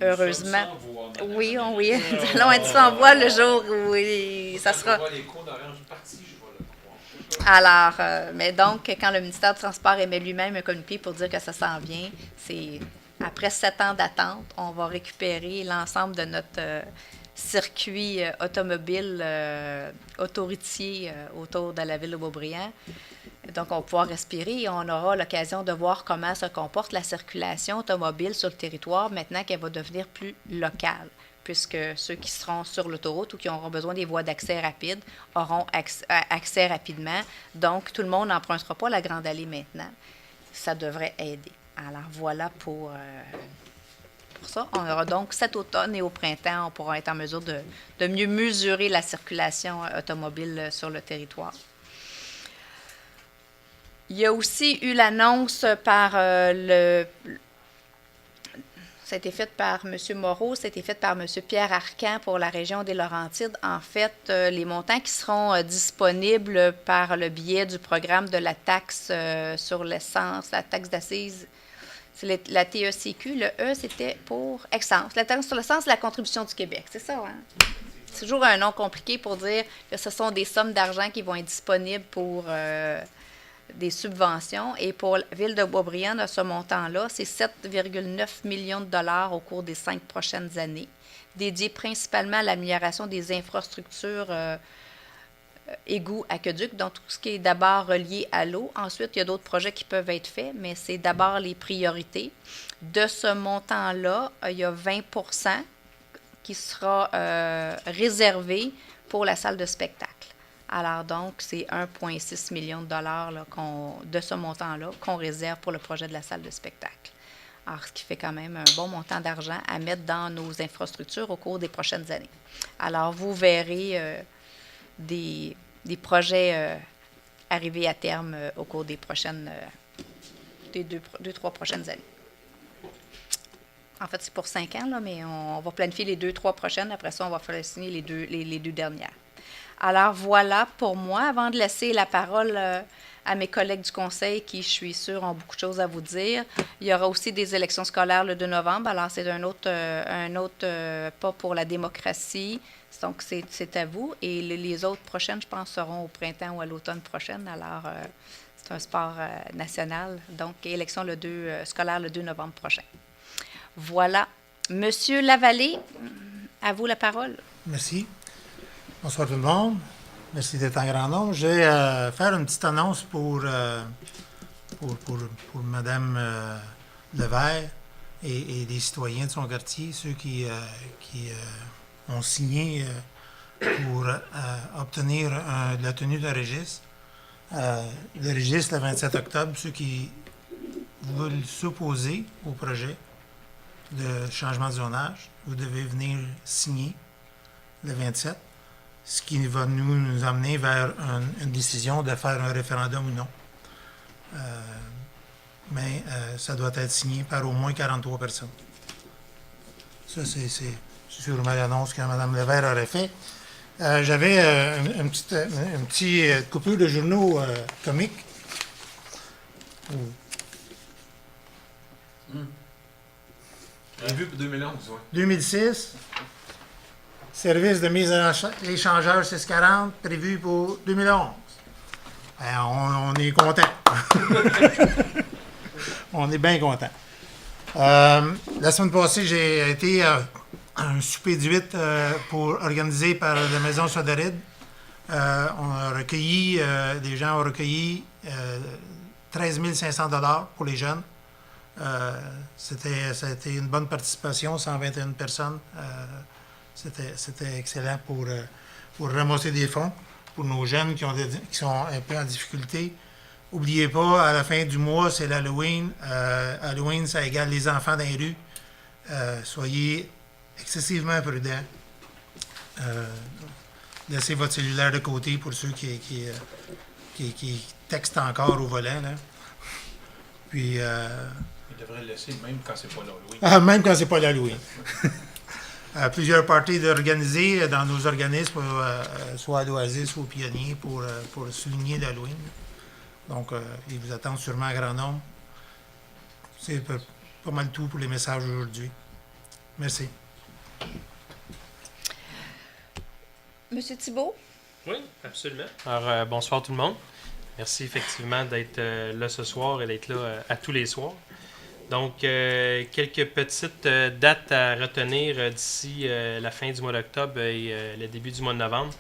[SPEAKER 2] heureusement, oui, nous allons être sans voie le jour où ça sera. Alors, mais donc, quand le ministère du Transport émet lui-même un communiqué pour dire que ça s'en vient, c'est après 7 ans d'attente, on va récupérer l'ensemble de notre circuit automobile autoroutier autour de la ville de Boisbriand. Donc, on va pouvoir respirer et on aura l'occasion de voir comment se comporte la circulation automobile sur le territoire maintenant qu'elle va devenir plus locale, puisque ceux qui seront sur l'autoroute ou qui auront besoin des voies d'accès rapides auront accès rapidement. Donc, tout le monde n'empruntera pas la Grande Allée maintenant. Ça devrait aider. Alors, voilà pour ça. On aura donc cet automne et au printemps, on pourra être en mesure de mieux mesurer la circulation automobile sur le territoire. Il y a aussi eu l'annonce par ça a été fait par M. Moreau, ça a été fait par M. Pierre Arcan pour la région des Laurentides. En fait, les montants qui seront disponibles par le biais du programme de la taxe sur l'essence, la taxe d'assises, c'est la TECQ. Le E, c'était pour Essence. La taxe sur l'essence, c'est la contribution du Québec. C'est ça, hein? C'est toujours un nom compliqué pour dire que ce sont des sommes d'argent qui vont être disponibles pour des subventions. Et pour la Ville de Boisbriand, de ce montant-là, c'est 7,9 millions de dollars au cours des 5 prochaines années, dédiés principalement à l'amélioration des infrastructures égouts, aqueducs, donc tout ce qui est d'abord relié à l'eau. Ensuite, il y a d'autres projets qui peuvent être faits, mais c'est d'abord les priorités. De ce montant-là, il y a 20 % qui sera réservé pour la salle de spectacle. Alors donc, c'est 1,6 million de dollars là, de ce montant-là qu'on réserve pour le projet de la salle de spectacle. Alors, ce qui fait quand même un bon montant d'argent à mettre dans nos infrastructures au cours des prochaines années. Alors, vous verrez des projets arriver à terme au cours des prochaines, des deux, 3 prochaines années. En fait, c'est pour 5 ans, là, mais on va planifier les 2, 3 prochaines. Après ça, on va faire signer les deux dernières. Alors, voilà pour moi. Avant de laisser la parole à mes collègues du Conseil qui, je suis sûre, ont beaucoup de choses à vous dire. Il y aura aussi des élections scolaires le 2 novembre. Alors, c'est un autre pas pour la démocratie. Donc, c'est à vous. Et les autres prochaines, je pense, seront au printemps ou à l'automne prochaine. Alors, c'est un sport national. Donc, élection scolaire le 2 novembre prochain. Voilà. Monsieur Lavallée, à vous la parole.
[SPEAKER 7] Merci. Bonsoir tout le monde. Merci d'être en grand nombre. Je vais faire une petite annonce pour Mme Levert et les citoyens de son quartier, ceux qui ont signé pour obtenir la tenue d'un registre. Le registre, le 27 octobre, ceux qui veulent s'opposer au projet de changement de zonage, vous devez venir signer le 27, ce qui va nous amener vers une décision de faire un référendum ou non. Mais ça doit être signé par au moins 43 personnes. Ça, c'est sûrement l'annonce que Mme Levert aurait fait. J'avais une petite coupure de journaux comiques.
[SPEAKER 3] Prévu pour 2011, oui.
[SPEAKER 7] 2006, service de mise en échangeur 640, prévu pour 2011. Ben, on est content. On est bien content. La semaine passée, j'ai été à un souper du 8 organisé par la Maison Soderide. On a recueilli, les gens ont recueilli 13 500 $ pour les jeunes. Ça a été une bonne participation, 121 personnes. C'était excellent pour ramasser des fonds pour nos jeunes qui sont un peu en difficulté. N'oubliez pas, à la fin du mois, c'est l'Halloween. Halloween, ça égale les enfants dans les rues. Soyez excessivement prudents. Laissez votre cellulaire de côté pour ceux qui textent encore au volant. Là. Puis...
[SPEAKER 3] Il devrait le laisser même quand c'est pas l'Halloween.
[SPEAKER 7] Ah, même quand c'est pas l'Halloween. Plusieurs parties organisées dans nos organismes, soit à l'Oasis ou au Pionnier, pour souligner l'Halloween. Donc, ils vous attendent sûrement à grand nombre. C'est pas mal tout pour les messages aujourd'hui. Merci.
[SPEAKER 2] Monsieur Thibault?
[SPEAKER 5] Oui, absolument. Alors, bonsoir tout le monde. Merci effectivement d'être là ce soir et d'être là à tous les soirs. Donc, quelques petites dates à retenir d'ici la fin du mois d'octobre et le début du mois de novembre.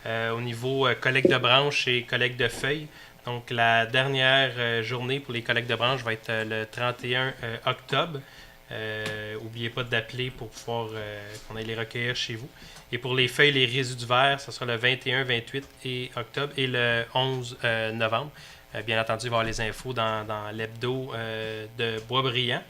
[SPEAKER 5] Au niveau collecte de branches et collecte de feuilles. Donc, la dernière journée pour les collectes de branches va être le 31 octobre. N'oubliez pas d'appeler pour pouvoir qu'on aille les recueillir chez vous. Et pour les feuilles, les résidus verts, ce sera le 21, 28 et octobre et le 11 novembre. Bien entendu, il va y avoir les infos dans l'hebdo de Boisbriand.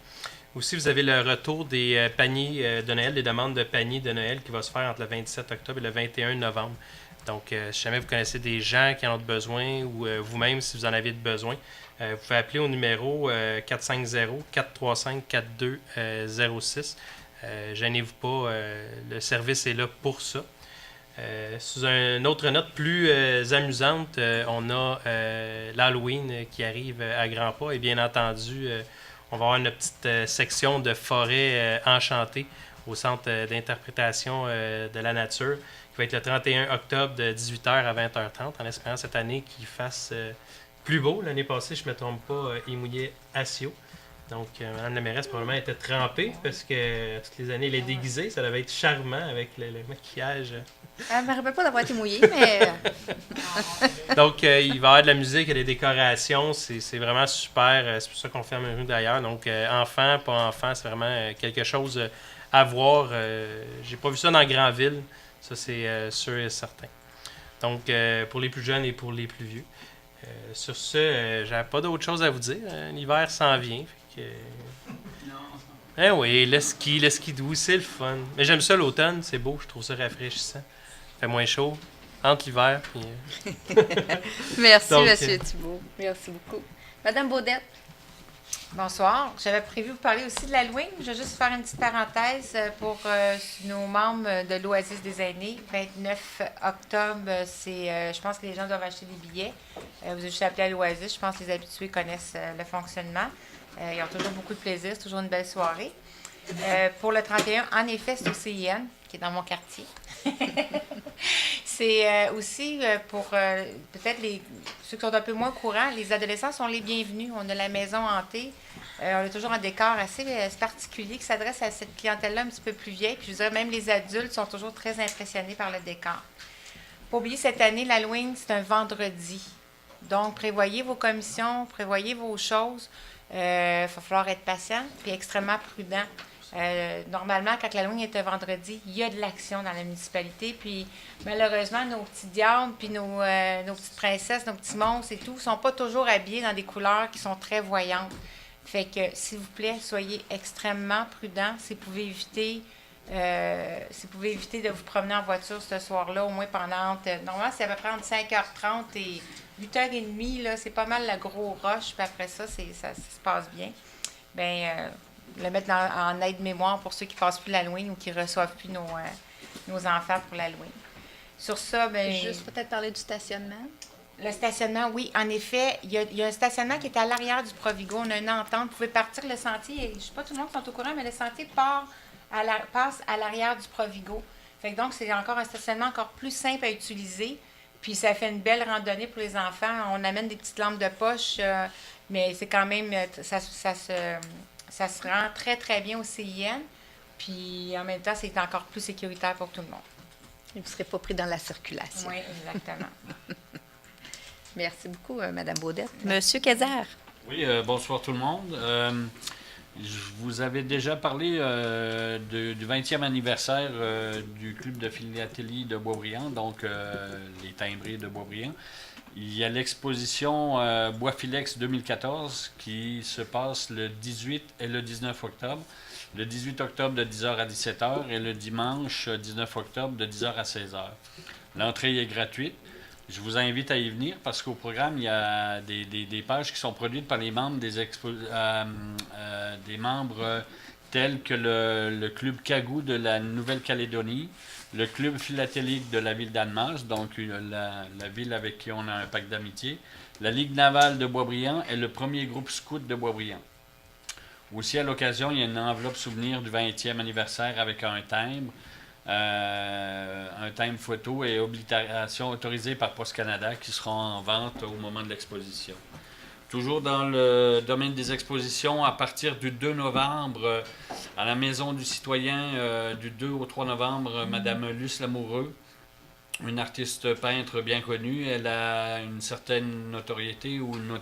[SPEAKER 5] Aussi, vous avez le retour des paniers de Noël, des demandes de paniers de Noël qui va se faire entre le 27 octobre et le 21 novembre. Donc, si jamais vous connaissez des gens qui en ont besoin ou vous-même, si vous en avez besoin, vous pouvez appeler au numéro 450-435-4206. Gênez-vous pas, le service est là pour ça. Sous une autre note plus amusante, on a l'Halloween qui arrive à grands pas et bien entendu, on va avoir une petite section de forêt enchantée au Centre d'interprétation de la nature qui va être le 31 octobre de 18h à 20h30 en espérant cette année qu'il fasse plus beau. L'année passée, je ne me trompe pas, il mouillait assez haut. Donc, Mme la mairesse probablement était trempée parce que toutes les années, elle est déguisée. Ça devait être charmant avec le maquillage.
[SPEAKER 2] Elle ne me rappelle pas d'avoir été mouillée, mais...
[SPEAKER 5] Donc, il va y avoir de la musique et des décorations. C'est vraiment super. C'est pour ça qu'on ferme une rue d'ailleurs. Donc, enfant, pas enfant, c'est vraiment quelque chose à voir. J'ai pas vu ça dans Grandville. Ça, c'est sûr et certain. Donc, pour les plus jeunes et pour les plus vieux. Sur ce, j'avais pas d'autre chose à vous dire. L'hiver s'en vient. Eh oui, le ski doux, c'est le fun. Mais j'aime ça l'automne, c'est beau, je trouve ça rafraîchissant. Il fait moins chaud entre l'hiver. Puis,
[SPEAKER 2] Merci,
[SPEAKER 5] Donc,
[SPEAKER 2] Monsieur Thibault. Merci beaucoup. Madame Baudette.
[SPEAKER 4] Bonsoir. J'avais prévu vous parler aussi de l'Halloween. Je vais juste faire une petite parenthèse pour nos membres de l'Oasis des aînés. 29 octobre, je pense que les gens doivent acheter des billets. Vous avez juste appelé à l'Oasis. Je pense que les habitués connaissent le fonctionnement. Ils ont toujours beaucoup de plaisir. C'est toujours une belle soirée. Pour le 31, en effet, c'est au CIN, qui est dans mon quartier. C'est aussi pour peut-être ceux qui sont un peu moins au courant, les adolescents sont les bienvenus. On a la maison hantée. On a toujours un décor assez particulier qui s'adresse à cette clientèle-là un petit peu plus vieille. Puis je dirais même les adultes sont toujours très impressionnés par le décor. Pas oublier, cette année, l'Halloween, c'est un vendredi. Donc, prévoyez vos commissions, prévoyez vos choses. Il va falloir être patient et extrêmement prudent. Normalement, quand l'Halloween est un vendredi, il y a de l'action dans la municipalité. Puis, malheureusement, nos petits diables, puis nos petites princesses, nos petits monstres et tout, ne sont pas toujours habillés dans des couleurs qui sont très voyantes. Fait que, s'il vous plaît, soyez extrêmement prudents. Si vous pouvez éviter de vous promener en voiture ce soir-là, au moins pendant... normalement, c'est à peu près entre 5h30 et 8h30. Là, c'est pas mal le gros rush. Puis après ça, ça se passe bien. Bien... le mettre en aide-mémoire pour ceux qui ne passent plus l'Halloween ou qui ne reçoivent plus nos enfants pour l'Halloween. Sur ça, bien...
[SPEAKER 2] Juste peut-être parler du stationnement.
[SPEAKER 4] Le stationnement, oui. En effet, il y a un stationnement qui est à l'arrière du Provigo. On a une entente. Vous pouvez partir le sentier. Je ne sais pas tout le monde qui sont au courant, mais le sentier passe à l'arrière du Provigo. Fait que donc, c'est encore un stationnement encore plus simple à utiliser. Puis ça fait une belle randonnée pour les enfants. On amène des petites lampes de poche, mais c'est quand même... Ça se rend très, très bien au CIN. Puis, en même temps, c'est encore plus sécuritaire pour tout le monde.
[SPEAKER 2] Et vous ne serez pas pris dans la circulation.
[SPEAKER 4] Oui, exactement.
[SPEAKER 2] Merci beaucoup, Mme Baudette. Monsieur Kayser.
[SPEAKER 6] Oui, bonsoir tout le monde. Je vous avais déjà parlé du 20e anniversaire du club de philatélie de Boisbriand, donc les timbrés de Boisbriand. Il y a l'exposition Bois-Filex 2014 qui se passe le 18 et le 19 octobre. Le 18 octobre de 10h à 17h et le dimanche 19 octobre de 10h à 16h. L'entrée est gratuite. Je vous invite à y venir parce qu'au programme, il y a des pages qui sont produites par les membres des membres tels que le club Cagou de la Nouvelle-Calédonie, le club philatélique de la ville d'Annemasse, donc la ville avec qui on a un pacte d'amitié, la Ligue navale de Boisbriand et le premier groupe scout de Boisbriand. Aussi, à l'occasion, il y a une enveloppe souvenir du 20e anniversaire avec un timbre photo et oblitération autorisée par Post Canada qui seront en vente au moment de l'exposition. Toujours dans le domaine des expositions, à partir du 2 novembre, à la Maison du Citoyen, du 2 au 3 novembre, Mme Luce Lamoureux, une artiste peintre bien connue, elle a une certaine notoriété ou une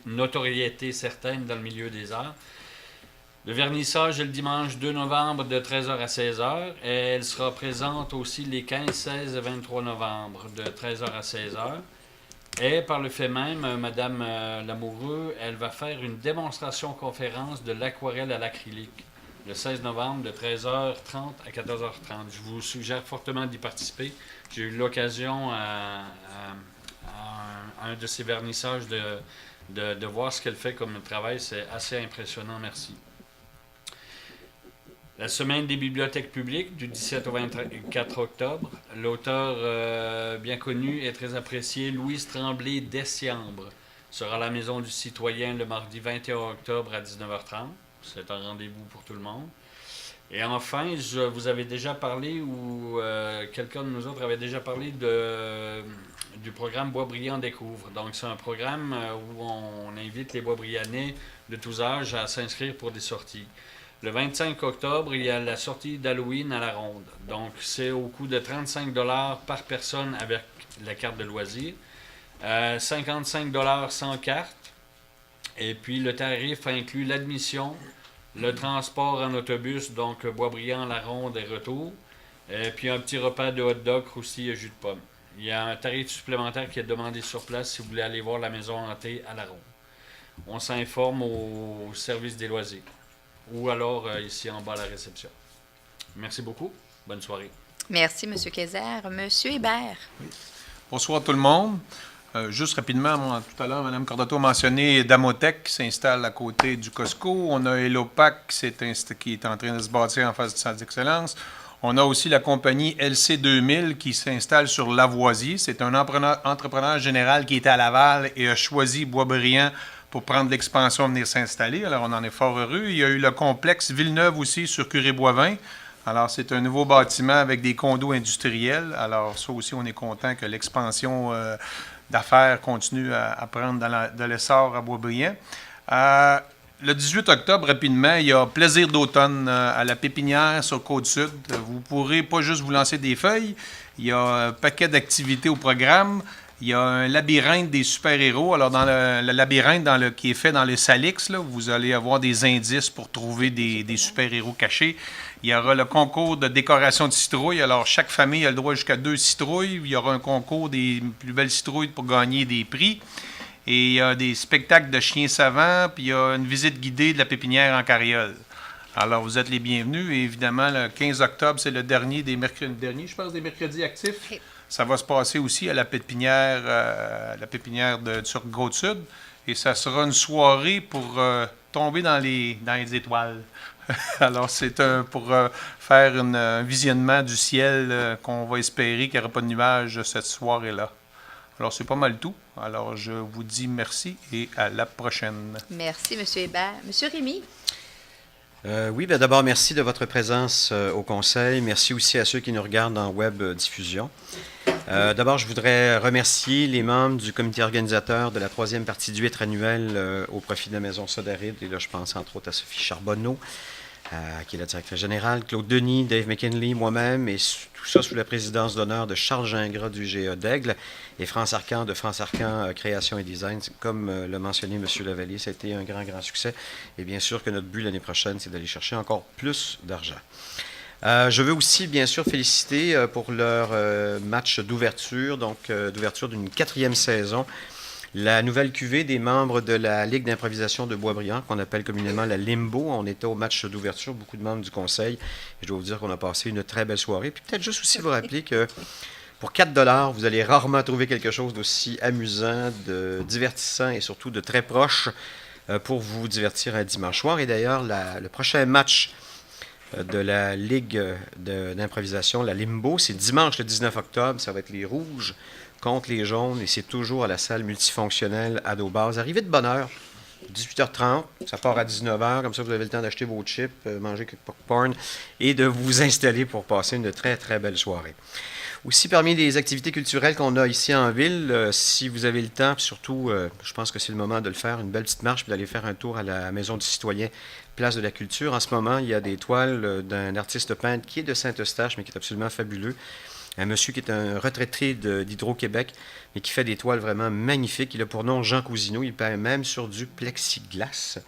[SPEAKER 6] notoriété certaine dans le milieu des arts. Le vernissage est le dimanche 2 novembre de 13h à 16h et elle sera présente aussi les 15, 16 et 23 novembre de 13h à 16h. Et par le fait même, Mme Lamoureux, elle va faire une démonstration conférence de l'aquarelle à l'acrylique le 16 novembre de 13h30 à 14h30. Je vous suggère fortement d'y participer. J'ai eu l'occasion à un de ces vernissages de voir ce qu'elle fait comme travail. C'est assez impressionnant. Merci. La semaine des bibliothèques publiques du 17 au 24 octobre. L'auteur bien connu et très apprécié, Louise Tremblay d'Essiambre, sera à la Maison du Citoyen le mardi 21 octobre à 19h30. C'est un rendez-vous pour tout le monde. Et enfin, je vous avais déjà parlé, ou quelqu'un de nous autres avait déjà parlé du programme Boisbriand Découvre. Donc, c'est un programme où on invite les Boisbriandais de tous âges à s'inscrire pour des sorties. Le 25 octobre, il y a la sortie d'Halloween à la Ronde. Donc, c'est au coût de 35 $ par personne avec la carte de loisirs. 55 $ sans carte. Et puis, le tarif inclut l'admission, le transport en autobus, donc Boisbriand, la Ronde et retour. Et puis, un petit repas de hot-dog, croustilles et jus de pomme. Il y a un tarif supplémentaire qui est demandé sur place si vous voulez aller voir la maison hantée à la Ronde. On s'informe au service des loisirs. Ou alors ici en bas à la réception. Merci beaucoup. Bonne soirée.
[SPEAKER 2] Merci, M. Kayser. M. Hébert.
[SPEAKER 3] Oui. Bonsoir tout le monde. Juste rapidement, tout à l'heure, Mme Cordato a mentionné Damotech qui s'installe à côté du Costco. On a Elopac qui est en train de se bâtir en face du Centre d'excellence. On a aussi la compagnie LC2000 qui s'installe sur Lavoisier. C'est un entrepreneur général qui était à Laval et a choisi Boisbriand pour prendre l'expansion, venir s'installer. Alors, on en est fort heureux. Il y a eu le complexe Villeneuve aussi sur Curé-Boivin. Alors, c'est un nouveau bâtiment avec des condos industriels. Alors, ça aussi, on est content que l'expansion d'affaires continue à prendre dans l'essor à Boisbriand. le 18 octobre, rapidement, il y a Plaisir d'automne à la Pépinière sur Côte-Sud. Vous pourrez pas juste vous lancer des feuilles. Il y a un paquet d'activités au programme. Il y a un labyrinthe des super-héros. Alors, dans le labyrinthe qui est fait dans le Salix, là, vous allez avoir des indices pour trouver des super-héros cachés. Il y aura le concours de décoration de citrouilles. Alors, chaque famille a le droit jusqu'à 2 citrouilles. Il y aura un concours des plus belles citrouilles pour gagner des prix. Et il y a des spectacles de chiens savants, puis il y a une visite guidée de la pépinière en carriole. Alors, vous êtes les bienvenus. Et évidemment, le 15 octobre, c'est le dernier des mercredis actifs.
[SPEAKER 4] OK.
[SPEAKER 3] Ça va se passer aussi à la pépinière, sur Côte-Sud. Et ça sera une soirée pour tomber dans les étoiles. Alors, c'est pour faire un visionnement du ciel qu'on va espérer qu'il n'y aura pas de nuages cette soirée-là. Alors, c'est pas mal tout. Alors, je vous dis merci et à la prochaine.
[SPEAKER 2] Merci, M. Hébert. M. Rémy?
[SPEAKER 8] Oui, bien d'abord, merci de votre présence au Conseil. Merci aussi à ceux qui nous regardent en web diffusion. D'abord, je voudrais remercier les membres du comité organisateur de la 3e partie du 8 annuel au profit de la Maison Sodaride. Et là, je pense entre autres à Sophie Charbonneau, qui est la directrice générale, Claude Denis, Dave McKinley, moi-même, et tout ça sous la présidence d'honneur de Charles Gingras du GA d'Aigle et France Arcan de France Arcan Création et Design. Comme l'a mentionné M. Lavallée, ça a été un grand, grand succès. Et bien sûr que notre but l'année prochaine, c'est d'aller chercher encore plus d'argent. Je veux aussi, bien sûr, féliciter pour leur match d'ouverture, donc d'ouverture d'une 4e saison, la nouvelle cuvée des membres de la Ligue d'improvisation de Boisbriand, qu'on appelle communément la Limbo. On était au match d'ouverture, beaucoup de membres du conseil. Et je dois vous dire qu'on a passé une très belle soirée. Puis peut-être juste aussi vous rappeler que pour 4 $, vous allez rarement trouver quelque chose d'aussi amusant, de divertissant et surtout de très proche pour vous divertir un dimanche soir. Et d'ailleurs, le prochain match de la Ligue d'improvisation, la Limbo, c'est dimanche le 19 octobre. Ça va être les Rouges contre les Jaunes, et c'est toujours à la salle multifonctionnelle à Daubase. Arrivez de bonne heure, 18h30, ça part à 19h, comme ça vous avez le temps d'acheter vos chips, manger quelques popcorn et de vous installer pour passer une très très belle soirée. Aussi, parmi les activités culturelles qu'on a ici en ville, si vous avez le temps, puis surtout, je pense que c'est le moment de le faire, une belle petite marche, puis d'aller faire un tour à la Maison du Citoyen, Place de la Culture. En ce moment, il y a des toiles d'un artiste peintre qui est de Saint-Eustache, mais qui est absolument fabuleux. Un monsieur qui est un retraité d'Hydro-Québec, mais qui fait des toiles vraiment magnifiques. Il a pour nom Jean Cousineau. Il peint même sur du plexiglas.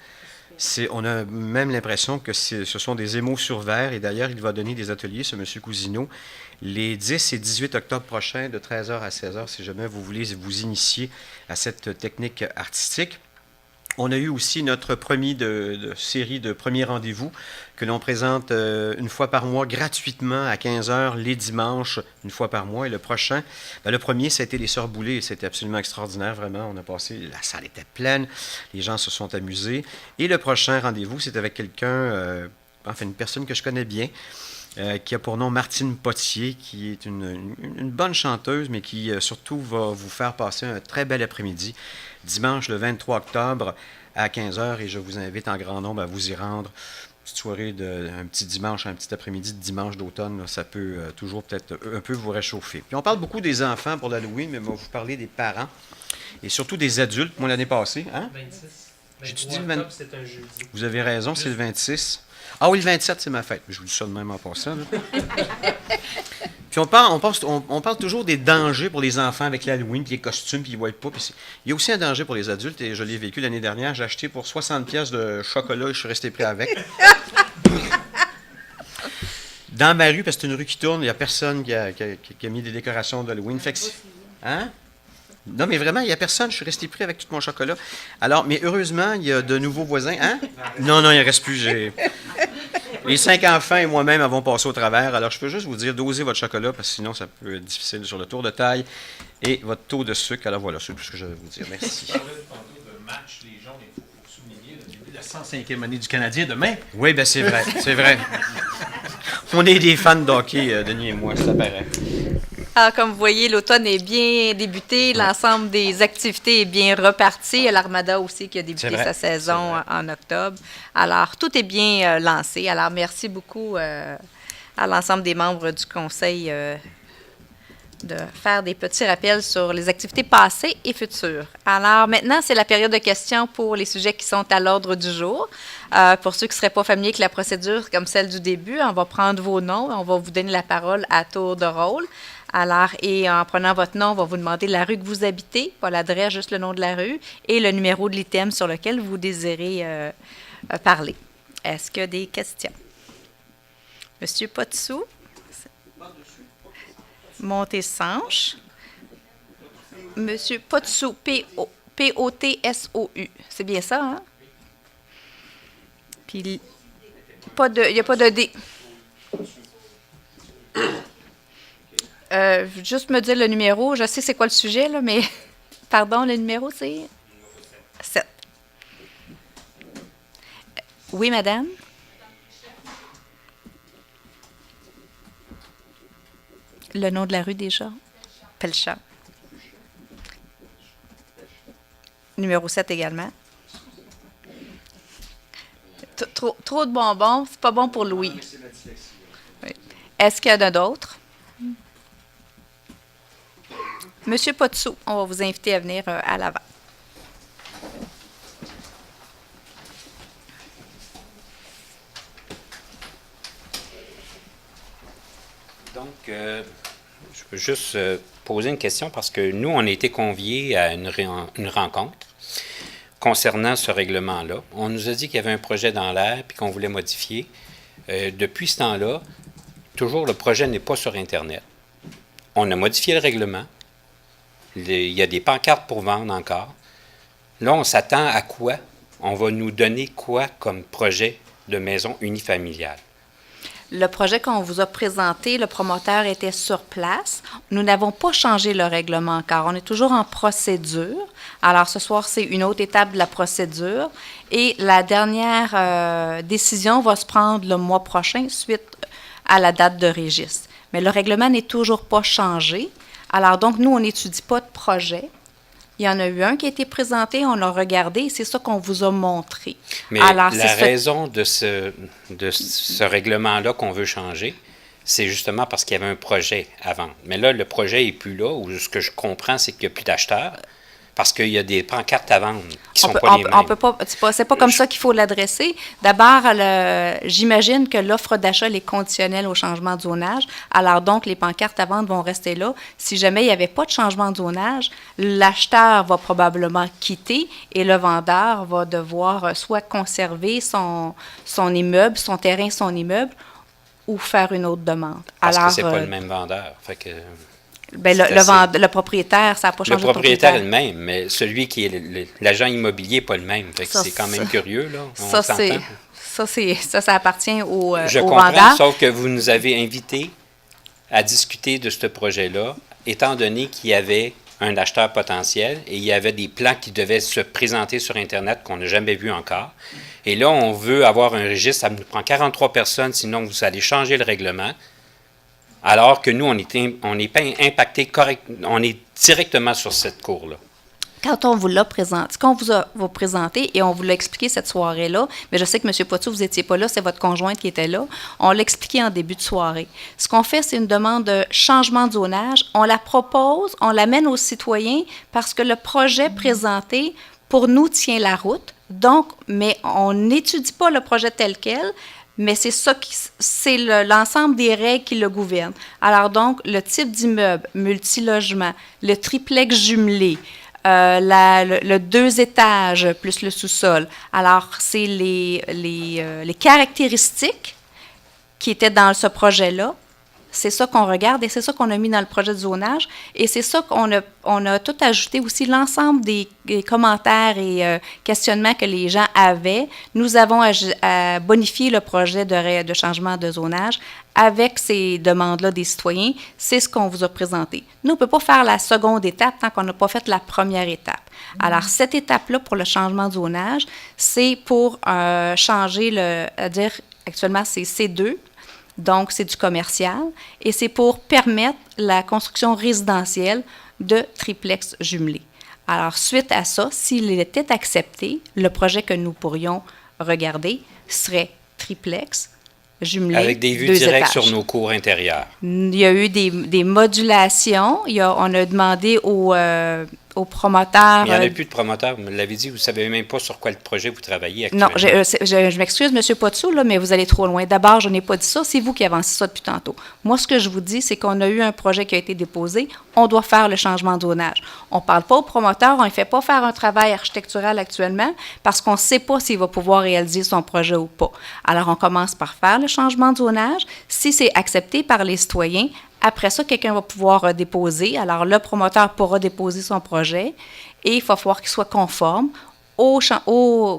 [SPEAKER 8] On a même l'impression que ce sont des émaux sur verre. Et d'ailleurs, il va donner des ateliers, ce monsieur Cousineau, les 10 et 18 octobre prochains, de 13h à 16h, si jamais vous voulez vous initier à cette technique artistique. On a eu aussi notre premier de série de premiers rendez-vous que l'on présente une fois par mois gratuitement à 15h les dimanches, une fois par mois. Et le prochain, le premier, c'était les Sœurs Boulay. C'était absolument extraordinaire, vraiment. On a passé, la salle était pleine, les gens se sont amusés. Et le prochain rendez-vous, c'est avec quelqu'un, une personne que je connais bien, qui a pour nom Martine Potier, qui est une bonne chanteuse, mais qui surtout va vous faire passer un très bel après-midi, dimanche le 23 octobre à 15h, et je vous invite en grand nombre à vous y rendre. Une petite soirée, un petit dimanche, un petit après-midi de dimanche d'automne, là, ça peut toujours peut-être un peu vous réchauffer. Puis on parle beaucoup des enfants pour l'Halloween, mais on va vous parler des parents, et surtout des adultes. Moi, l'année passée, hein?
[SPEAKER 5] 26.
[SPEAKER 8] J'ai-tu
[SPEAKER 5] 23
[SPEAKER 8] dit le
[SPEAKER 5] octobre, c'est un jeudi.
[SPEAKER 8] Vous avez raison, c'est le 26. Ah oui, le 27, c'est ma fête. Je vous dis ça de même en passant. Là. Puis on parle toujours des dangers pour les enfants avec l'Halloween, puis les costumes, puis ils ne voient pas. Puis il y a aussi un danger pour les adultes, et je l'ai vécu l'année dernière. J'ai acheté pour 60$ de chocolat et je suis resté pris avec. Dans ma rue, parce que c'est une rue qui tourne, il n'y a personne qui a mis des décorations d'Halloween. Fait que hein? Non, mais vraiment, il n'y a personne. Je suis resté pris avec tout mon chocolat. Alors, mais heureusement, il y a de nouveaux voisins. Hein? Non, il ne reste plus. Les 5 enfants et moi-même avons passé au travers. Alors, je peux juste vous dire, dosez votre chocolat, parce que sinon, ça peut être difficile sur le tour de taille et votre taux de sucre. Alors voilà, c'est tout ce que je vais vous dire. Merci.
[SPEAKER 3] On parlait tantôt de match, les gens, il faut souligner le début de la 105e année du Canadien demain.
[SPEAKER 8] Oui, bien c'est vrai, c'est vrai. On est des fans de hockey, Denis et moi, ça paraît.
[SPEAKER 2] Alors, comme vous voyez, l'automne est bien débuté, l'ensemble des activités est bien reparti. Il y a l'Armada aussi qui a débuté sa saison en octobre. Alors, tout est bien lancé. Alors, merci beaucoup à l'ensemble des membres du conseil de faire des petits rappels sur les activités passées et futures. Alors maintenant, c'est la période de questions pour les sujets qui sont à l'ordre du jour. Pour ceux qui ne seraient pas familiers avec la procédure comme celle du début, on va prendre vos noms, on va vous donner la parole à tour de rôle. Alors, et en prenant votre nom, on va vous demander la rue que vous habitez, pas l'adresse, juste le nom de la rue, et le numéro de l'item sur lequel vous désirez parler. Est-ce qu'il y a des questions? Monsieur Potsou? Monté-Sanche. Monsieur Potsou, P-O-T-S-O-U. C'est bien ça, hein? Puis, il n'y a pas de D. Juste me dire le numéro. Je sais c'est quoi le sujet, là, mais... Pardon, le numéro, c'est... 7. Oui, madame? Le nom de la rue déjà? Pelchat. Numéro 7 également. Trop de bonbons, c'est pas bon pour Louis. Oui. Est-ce qu'il y en a d'autres? Monsieur Potsou, on va vous inviter à venir à l'avant.
[SPEAKER 9] Donc, je veux juste poser une question parce que nous, on a été conviés à une rencontre concernant ce règlement-là. On nous a dit qu'il y avait un projet dans l'air puis qu'on voulait modifier. Depuis ce temps-là, toujours le projet n'est pas sur Internet. On a modifié le règlement. Il y a des pancartes pour vendre encore. Là, on s'attend à quoi? On va nous donner quoi comme projet de maison unifamiliale?
[SPEAKER 2] Le projet qu'on vous a présenté, le promoteur était sur place. Nous n'avons pas changé le règlement encore. On est toujours en procédure. Alors, ce soir, c'est une autre étape de la procédure. Et la dernière décision va se prendre le mois prochain suite à la date de registre. Mais le règlement n'est toujours pas changé. Alors, donc, nous, on n'étudie pas de projet. Il y en a eu un qui a été présenté, on a regardé, et c'est ça qu'on vous a montré.
[SPEAKER 9] Mais
[SPEAKER 2] alors,
[SPEAKER 9] la raison de ce règlement-là qu'on veut changer, c'est justement parce qu'il y avait un projet à vendre. Mais là, le projet n'est plus là, ou ce que je comprends, c'est qu'il n'y a plus d'acheteurs, parce qu'il y a des pancartes à vendre qui ne sont pas les mêmes.
[SPEAKER 2] On peut pas, c'est pas comme ça qu'il faut l'adresser. D'abord, j'imagine que l'offre d'achat elle est conditionnelle au changement de zonage. Alors donc, les pancartes à vendre vont rester là. Si jamais il n'y avait pas de changement de zonage, l'acheteur va probablement quitter et le vendeur va devoir soit conserver son immeuble, son terrain, son immeuble, ou faire une autre demande.
[SPEAKER 9] Parce que c'est pas le même vendeur. Fait que...
[SPEAKER 2] Ben, le propriétaire, ça n'a pas changé.
[SPEAKER 9] Le propriétaire est le même, mais celui qui est l'agent immobilier n'est pas le même. Fait que c'est quand même curieux, là.
[SPEAKER 2] Ça appartient au vendeur.
[SPEAKER 9] Je comprends, sauf que vous nous avez invités à discuter de ce projet-là, étant donné qu'il y avait un acheteur potentiel et il y avait des plans qui devaient se présenter sur Internet qu'on n'a jamais vus encore. Et là, on veut avoir un registre, ça nous prend 43 personnes, sinon vous allez changer le règlement. Alors que nous, on n'est pas impacté on est directement sur cette cour-là.
[SPEAKER 2] Quand on vous l'a présenté, qu'on vous a présenté et on vous l'a expliqué cette soirée-là, mais je sais que M. Poitou, vous n'étiez pas là, c'est votre conjointe qui était là, on l'a expliqué en début de soirée. Ce qu'on fait, c'est une demande de changement de zonage. On la propose, on l'amène aux citoyens parce que le projet présenté, pour nous, tient la route. Donc, mais on n'étudie pas le projet tel quel, mais c'est l'ensemble des règles qui le gouvernent. Alors donc, le type d'immeuble, multilogement, le triplex jumelé, le 2 étages plus le sous-sol. Alors, c'est les caractéristiques qui étaient dans ce projet-là. C'est ça qu'on regarde et c'est ça qu'on a mis dans le projet de zonage. Et c'est ça qu'on a tout ajouté aussi, l'ensemble des commentaires et questionnements que les gens avaient. Nous avons bonifié le projet de changement de zonage avec ces demandes-là des citoyens. C'est ce qu'on vous a présenté. Nous, on ne peut pas faire la seconde étape tant qu'on n'a pas fait la première étape. Alors, cette étape-là pour le changement de zonage, c'est pour changer actuellement, c'est C2. Donc, c'est du commercial et c'est pour permettre la construction résidentielle de triplex jumelés. Alors, suite à ça, s'il était accepté, le projet que nous pourrions regarder serait triplex, jumelés.
[SPEAKER 9] Avec des vues
[SPEAKER 2] 2
[SPEAKER 9] directes
[SPEAKER 2] étages.
[SPEAKER 9] sur nos cours intérieures.
[SPEAKER 2] Il y a eu des modulations. On a demandé aux promoteurs...
[SPEAKER 9] Il n'y en a plus de promoteurs. Vous me l'avez dit, vous ne savez même pas sur quel projet vous travaillez
[SPEAKER 2] Non,
[SPEAKER 9] actuellement.
[SPEAKER 2] je m'excuse, M. Potsou, là, mais vous allez trop loin. D'abord, je n'ai pas dit ça. C'est vous qui avancez ça depuis tantôt. Moi, ce que je vous dis, c'est qu'on a eu un projet qui a été déposé. On doit faire le changement de zonage. On ne parle pas au promoteur. On ne fait pas faire un travail architectural actuellement parce qu'on ne sait pas s'il va pouvoir réaliser son projet ou pas. Alors, on commence par faire le changement de zonage. Si c'est accepté par les citoyens, après ça, quelqu'un va pouvoir déposer. Alors, le promoteur pourra déposer son projet et il va falloir qu'il soit conforme aux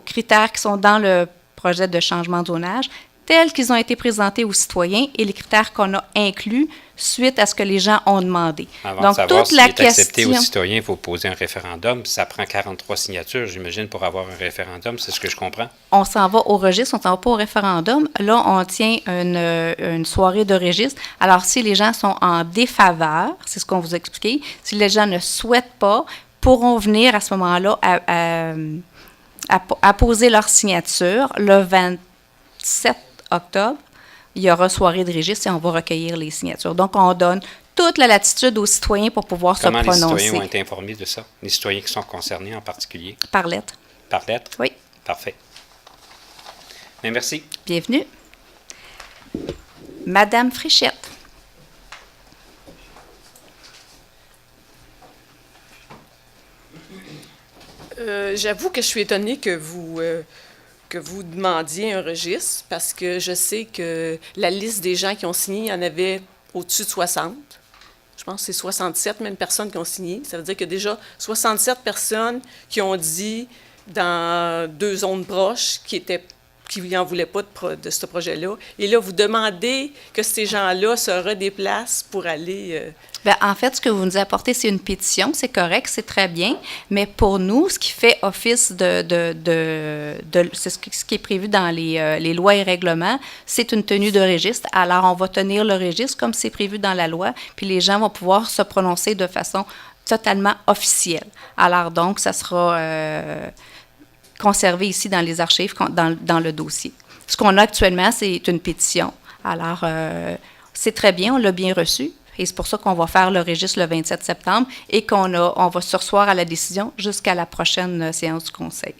[SPEAKER 2] critères qui sont dans le projet de changement de zonage, tels qu'ils ont été présentés aux citoyens et les critères qu'on a inclus suite à ce que les gens ont demandé.
[SPEAKER 9] Avant
[SPEAKER 2] Donc,
[SPEAKER 9] de savoir
[SPEAKER 2] toute
[SPEAKER 9] s'il
[SPEAKER 2] la
[SPEAKER 9] est accepté aux
[SPEAKER 2] question...
[SPEAKER 9] citoyens, il faut poser un référendum. Ça prend 43 signatures, j'imagine, pour avoir un référendum. C'est ce que je comprends.
[SPEAKER 2] On s'en va au registre, on s'en va pas au référendum. Là, on tient une soirée de registre. Alors, si les gens sont en défaveur, c'est ce qu'on vous a expliqué, si les gens ne souhaitent pas, pourront venir à ce moment-là à poser leur signature le 27 octobre. Il y aura soirée de registre et on va recueillir les signatures. Donc, on donne toute la latitude aux citoyens pour pouvoir
[SPEAKER 9] Comment
[SPEAKER 2] se
[SPEAKER 9] les
[SPEAKER 2] prononcer.
[SPEAKER 9] citoyens ont été informés de ça? Les citoyens qui sont concernés en particulier?
[SPEAKER 2] Par lettre.
[SPEAKER 9] Par lettre?
[SPEAKER 2] Oui.
[SPEAKER 9] Parfait. Bien, merci.
[SPEAKER 2] Bienvenue. Madame Fréchette.
[SPEAKER 10] J'avoue que je suis étonnée que vous demandiez un registre parce que je sais que la liste des gens qui ont signé, il y en avait au-dessus de 60. Je pense que c'est 67 même personnes qui ont signé. Ça veut dire qu'il y a déjà 67 personnes qui ont dit dans 2 zones proches qui n'en voulaient pas de ce projet-là. Et là, vous demandez que ces gens-là se redéplacent pour aller...
[SPEAKER 2] Bien, en fait, ce que vous nous apportez, c'est une pétition, c'est correct, c'est très bien, mais pour nous, ce qui fait office c'est ce qui est prévu dans les lois et règlements, c'est une tenue de registre. Alors, on va tenir le registre comme c'est prévu dans la loi, puis les gens vont pouvoir se prononcer de façon totalement officielle. Alors, donc, ça sera conservé ici dans les archives, dans le dossier. Ce qu'on a actuellement, c'est une pétition. Alors, c'est très bien, on l'a bien reçu. Et c'est pour ça qu'on va faire le registre le 27 septembre et on va se recevoir à la décision jusqu'à la prochaine séance du Conseil.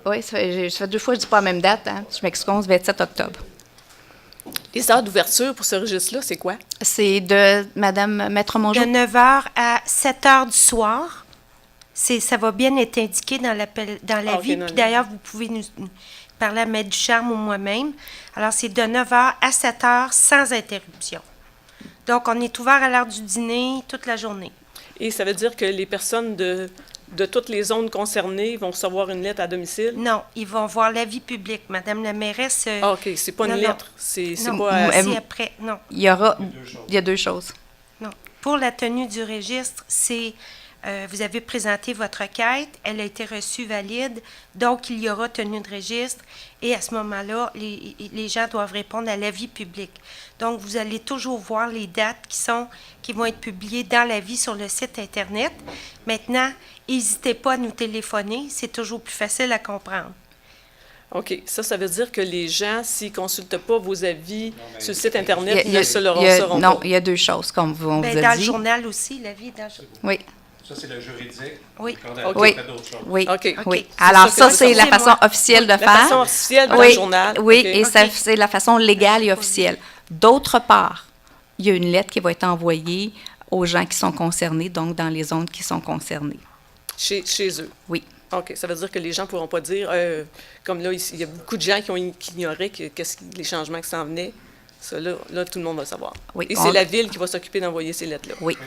[SPEAKER 2] Oui, ça fait 2 fois que je ne dis pas la même date. Hein? Je m'excuse, 27 octobre.
[SPEAKER 10] Les heures d'ouverture pour ce registre-là, c'est quoi?
[SPEAKER 2] C'est de Madame Maître Mongeau.
[SPEAKER 1] De 9h à 7h du soir. Ça va bien être indiqué dans l'avis. Puis d'ailleurs, vous pouvez nous parler à Maître Ducharme ou moi-même. Alors, c'est de 9h à 7h sans interruption. Donc, on est ouvert à l'heure du dîner toute la journée.
[SPEAKER 10] Et ça veut dire que les personnes de toutes les zones concernées vont recevoir une lettre à domicile?
[SPEAKER 1] Non, ils vont voir l'avis public. Madame la mairesse...
[SPEAKER 10] Ah, OK, c'est pas une lettre. C'est
[SPEAKER 1] non,
[SPEAKER 10] pas...
[SPEAKER 1] c'est après, non.
[SPEAKER 2] Il y a 2 choses.
[SPEAKER 1] Non. Pour la tenue du registre, c'est... vous avez présenté votre requête, elle a été reçue valide, donc il y aura tenue de registre et à ce moment-là, les gens doivent répondre à l'avis public. Donc, vous allez toujours voir les dates qui vont être publiées dans l'avis sur le site Internet. Maintenant, n'hésitez pas à nous téléphoner, c'est toujours plus facile à comprendre.
[SPEAKER 10] OK. Ça veut dire que les gens, s'ils ne consultent pas vos avis sur le site Internet, ils ne se le sauront pas.
[SPEAKER 2] Non, il y a 2 choses, comme on vous a dit.
[SPEAKER 1] Dans le journal aussi, l'avis dans le journal.
[SPEAKER 2] Oui.
[SPEAKER 3] Ça, c'est le juridique.
[SPEAKER 1] Oui.
[SPEAKER 2] Oui. Oui.
[SPEAKER 10] OK.
[SPEAKER 2] Oui. Alors, ça, c'est la façon officielle de faire.
[SPEAKER 10] La façon officielle dans le journal.
[SPEAKER 2] Oui,
[SPEAKER 10] okay.
[SPEAKER 2] Et c'est la façon légale et officielle. D'autre part, il y a une lettre qui va être envoyée aux gens qui sont concernés, donc dans les zones qui sont concernées.
[SPEAKER 10] Chez eux?
[SPEAKER 2] Oui.
[SPEAKER 10] OK. Ça veut dire que les gens ne pourront pas dire, comme là, il y a beaucoup de gens qui ignoraient les changements qui s'en venaient. Ça, là, tout le monde va savoir.
[SPEAKER 2] Oui,
[SPEAKER 10] et c'est la Ville qui va s'occuper d'envoyer ces lettres-là?
[SPEAKER 2] Oui.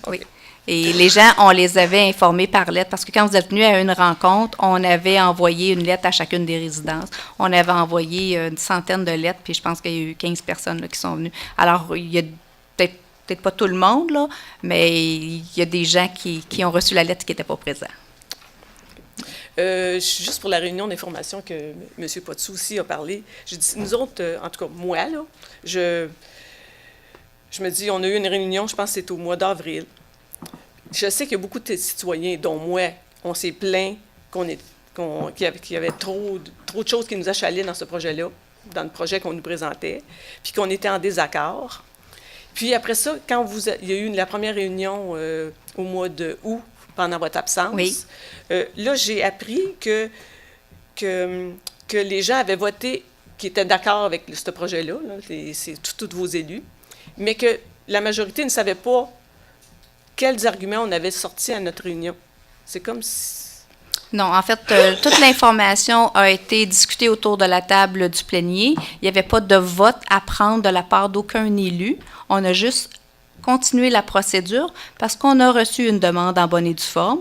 [SPEAKER 10] Okay.
[SPEAKER 2] Oui. Et les gens, on les avait informés par lettre, parce que quand vous êtes venus à une rencontre, on avait envoyé une lettre à chacune des résidences. On avait envoyé une centaine de lettres, puis je pense qu'il y a eu 15 personnes là, qui sont venues. Alors, il y a peut-être pas tout le monde, là, mais il y a des gens qui ont reçu la lettre qui n'étaient pas présents.
[SPEAKER 10] Juste pour la réunion d'information que M. Potsou aussi a parlé, j'ai dit, nous autres, en tout cas, moi, là, je me dis, on a eu une réunion, je pense que c'était au mois d'avril. Je sais qu'il y a beaucoup de citoyens, dont moi, on s'est plaint qu'il y avait trop de choses qui nous achalaient dans ce projet-là. dans le projet qu'on nous présentait, puis qu'on était en désaccord. Puis après ça, quand il y a eu la première réunion au mois de août, pendant votre absence,
[SPEAKER 2] Oui.
[SPEAKER 10] Là, j'ai appris que les gens avaient voté, qui étaient d'accord avec ce projet-là, c'est tous vos élus, mais que la majorité ne savait pas quels arguments on avait sortis à notre réunion. C'est comme si...
[SPEAKER 2] Non, en fait, toute l'information a été discutée autour de la table du plénier. Il n'y avait pas de vote à prendre de la part d'aucun élu. On a juste continué la procédure parce qu'on a reçu une demande en bonne et due forme.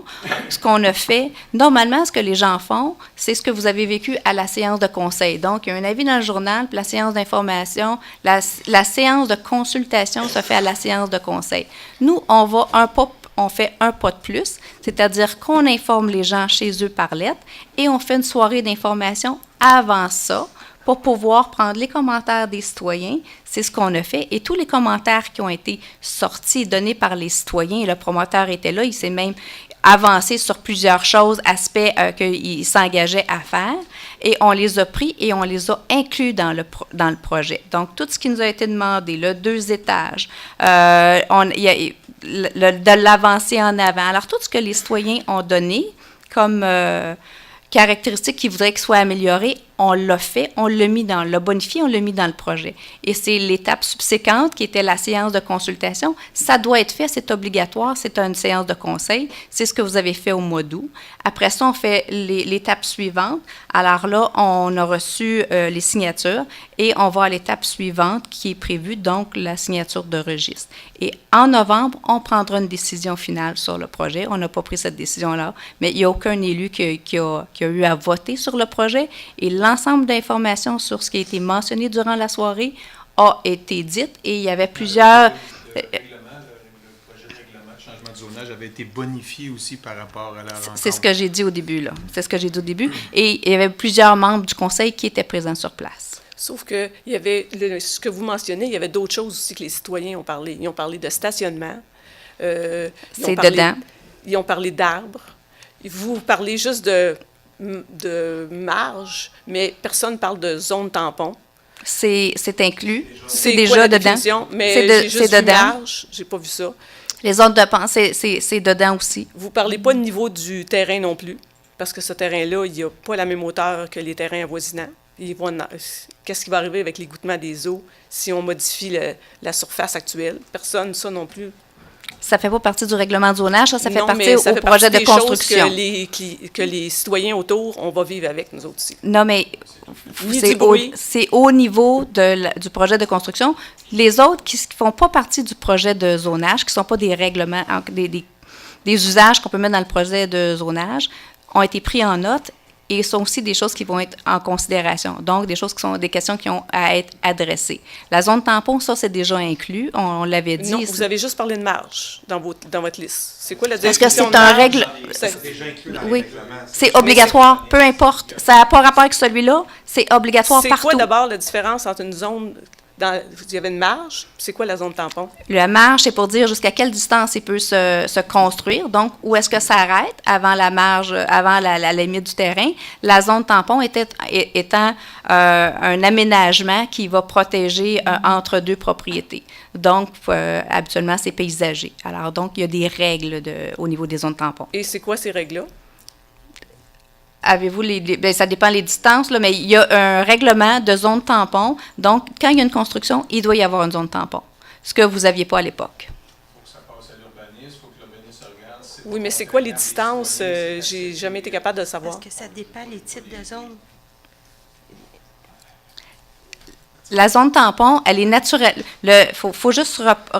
[SPEAKER 2] Ce qu'on a fait, normalement, ce que les gens font, c'est ce que vous avez vécu à la séance de conseil. Donc, il y a un avis dans le journal, puis la séance d'information, la séance de consultation se fait à la séance de conseil. Nous, on fait un pas de plus, c'est-à-dire qu'on informe les gens chez eux par lettre et on fait une soirée d'information avant ça pour pouvoir prendre les commentaires des citoyens. C'est ce qu'on a fait. Et tous les commentaires qui ont été sortis et donnés par les citoyens, et le promoteur était là, il s'est même avancé sur plusieurs choses, aspects qu'il s'engageait à faire, et on les a pris et on les a inclus dans le projet. Donc, tout ce qui nous a été demandé, le 2 étages, de l'avancer en avant. Alors, tout ce que les citoyens ont donné comme caractéristiques qu'ils voudraient qu'il soit amélioré, on l'a fait, on l'a bonifié, on l'a mis dans le projet. Et c'est l'étape subséquente qui était la séance de consultation. Ça doit être fait, c'est obligatoire, c'est une séance de conseil. C'est ce que vous avez fait au mois d'août. Après ça, on fait l'étape suivante. Alors là, on a reçu les signatures et on va à l'étape suivante qui est prévue, donc la signature de registre. Et en novembre, on prendra une décision finale sur le projet. On n'a pas pris cette décision-là, mais il n'y a aucun élu qui a eu à voter sur le projet. Et l'ensemble d'informations sur ce qui a été mentionné durant la soirée a été dite et il y avait plusieurs...
[SPEAKER 3] Le projet de règlement de changement de zonage avait été bonifié aussi par rapport à la rencontre.
[SPEAKER 2] C'est ce que j'ai dit au début, là. C'est ce que j'ai dit au début. Et il y avait plusieurs membres du conseil qui étaient présents sur place.
[SPEAKER 10] Sauf que il y avait, ce que vous mentionnez, il y avait d'autres choses aussi que les citoyens ont parlé. Ils ont parlé de stationnement.
[SPEAKER 2] C'est dedans.
[SPEAKER 10] Ils ont parlé d'arbres. Vous parlez juste de marge, mais personne ne parle de zone tampon.
[SPEAKER 2] C'est inclus.
[SPEAKER 10] C'est
[SPEAKER 2] déjà
[SPEAKER 10] quoi la
[SPEAKER 2] dedans.
[SPEAKER 10] définition? Mais j'ai juste vu marge, j'ai pas vu ça.
[SPEAKER 2] Les zones de panse, c'est dedans aussi.
[SPEAKER 10] Vous parlez pas de niveau du terrain non plus, parce que ce terrain-là, il n'a pas la même hauteur que les terrains avoisinants. Qu'est-ce qui va arriver avec l'égouttement des eaux si on modifie la surface actuelle? Personne, ça non plus.
[SPEAKER 2] Ça ne fait pas partie du règlement de zonage, ça fait
[SPEAKER 10] non,
[SPEAKER 2] partie
[SPEAKER 10] mais ça
[SPEAKER 2] au
[SPEAKER 10] fait
[SPEAKER 2] projet
[SPEAKER 10] partie
[SPEAKER 2] de
[SPEAKER 10] des
[SPEAKER 2] construction.
[SPEAKER 10] Choses que les citoyens autour, on va vivre avec, nous autres aussi.
[SPEAKER 2] Non, mais
[SPEAKER 10] Ni du bruit.
[SPEAKER 2] c'est au niveau du projet de construction. Les autres qui ne font pas partie du projet de zonage, qui ne sont pas des règlements, des usages qu'on peut mettre dans le projet de zonage, ont été pris en note et sont aussi des choses qui vont être en considération. Donc, des choses qui sont des questions qui ont à être adressées. La zone tampon, ça, c'est déjà inclus. On l'avait dit.
[SPEAKER 10] Non, vous avez juste parlé de marge dans votre liste. C'est quoi la
[SPEAKER 2] Est-ce que
[SPEAKER 10] description
[SPEAKER 2] c'est
[SPEAKER 10] de
[SPEAKER 2] un
[SPEAKER 10] marge?
[SPEAKER 2] règle...
[SPEAKER 3] C'est déjà inclus dans le
[SPEAKER 2] Oui,
[SPEAKER 3] règlement.
[SPEAKER 2] c'est obligatoire, peu importe. Ça n'a pas rapport avec celui-là, c'est obligatoire
[SPEAKER 10] C'est
[SPEAKER 2] partout.
[SPEAKER 10] quoi d'abord la différence entre une zone... il y avait une marge, c'est quoi la zone tampon?
[SPEAKER 2] La marge, c'est pour dire jusqu'à quelle distance il peut se construire. Donc, où est-ce que ça arrête avant la marge, avant la limite du terrain. La zone tampon étant un aménagement qui va protéger entre deux propriétés. Donc, habituellement, c'est paysager. Alors, donc, il y a des règles au niveau des zones tampons.
[SPEAKER 10] Et c'est quoi ces règles-là?
[SPEAKER 2] Avez-vous ça dépend des distances, là, mais il y a un règlement de zone tampon. Donc, quand il y a une construction, il doit y avoir une zone tampon, ce que vous n'aviez pas à l'époque.
[SPEAKER 3] Il faut que ça passe à l'urbanisme, il faut que l'urbanisme regarde.
[SPEAKER 10] Oui, mais c'est quoi les distances? J'ai jamais été capable de savoir.
[SPEAKER 1] Parce que ça dépend les types de zones.
[SPEAKER 2] La zone tampon, elle est naturelle. Faut juste... on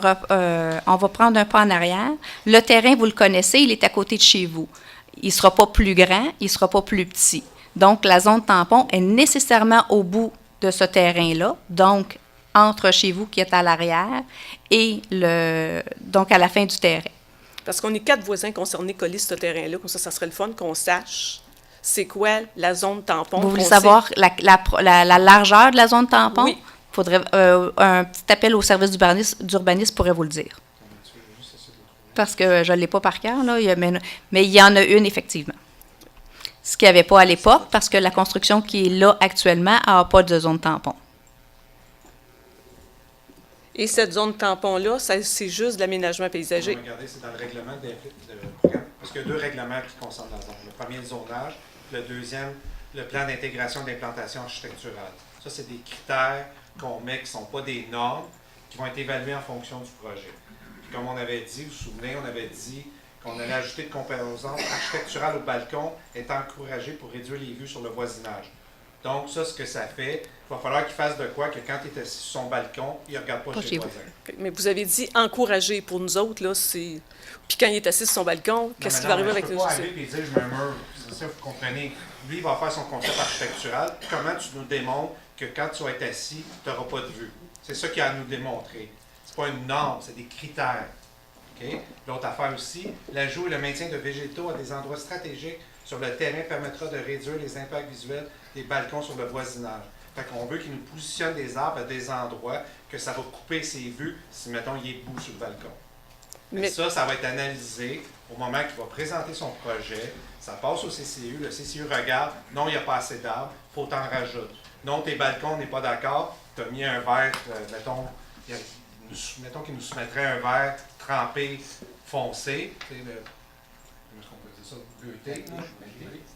[SPEAKER 2] va prendre un pas en arrière. Le terrain, vous le connaissez, il est à côté de chez vous. Il ne sera pas plus grand, il ne sera pas plus petit. Donc, la zone tampon est nécessairement au bout de ce terrain-là, donc entre chez vous qui est à l'arrière et donc à la fin du terrain.
[SPEAKER 10] Parce qu'on est 4 voisins concernés collés sur ce terrain-là, comme ça serait le fun qu'on sache c'est quoi la zone tampon.
[SPEAKER 2] Vous voulez savoir la largeur de la zone tampon?
[SPEAKER 10] Oui.
[SPEAKER 2] Il faudrait un petit appel au service d'urbanisme pourrait vous le dire. Parce que je ne l'ai pas par cœur, là, mais il y en a une, effectivement. Ce qu'il n'y avait pas à l'époque, parce que la construction qui est là actuellement n'a pas de zone tampon.
[SPEAKER 10] Et cette zone tampon-là, c'est juste de l'aménagement paysager.
[SPEAKER 11] Regardez, c'est dans le règlement de programme, parce qu'il y a 2 règlements qui concernent la zone. Le premier, le zonage, le deuxième, le plan d'intégration d'implantation architecturale. Ça, c'est des critères qu'on met qui ne sont pas des normes, qui vont être évalués en fonction du projet. Puis comme on avait dit, vous vous souvenez, on avait dit qu'on allait ajouter de composantes architecturales au balcon, est encouragé pour réduire les vues sur le voisinage. Donc, ça, ce que ça fait, il va falloir qu'il fasse de quoi que quand il est assis sur son balcon, il ne regarde pas chez le voisin.
[SPEAKER 10] Mais vous avez dit encourager. Pour nous autres, là, c'est... Puis quand il est assis sur son balcon, qu'est-ce qui va arriver avec le...
[SPEAKER 11] Je ne peux pas arriver et dire, je me meurs. C'est ça, vous comprenez. Lui, il va faire son concept architectural. Comment tu nous démontres que quand tu vas être assis, tu n'auras pas de vue? C'est ça qu'il a à nous démontrer. Ce n'est pas une norme, c'est des critères. Okay? L'autre affaire aussi, l'ajout et le maintien de végétaux à des endroits stratégiques sur le terrain permettra de réduire les impacts visuels des balcons sur le voisinage. Fait qu'on veut qu'il nous positionne des arbres à des endroits que ça va couper ses vues si, mettons, il est debout sur le balcon. Mais ça va être analysé au moment qu'il va présenter son projet. Ça passe au CCU. Le CCU regarde. Non, il n'y a pas assez d'arbres. Il faut t'en rajouter. Non, tes balcons, n'est pas d'accord. Tu as mis un verre, mettons qu'il nous soumettrait un verre trempé foncé. Comment est-ce qu'on peut dire ça? Bleuté.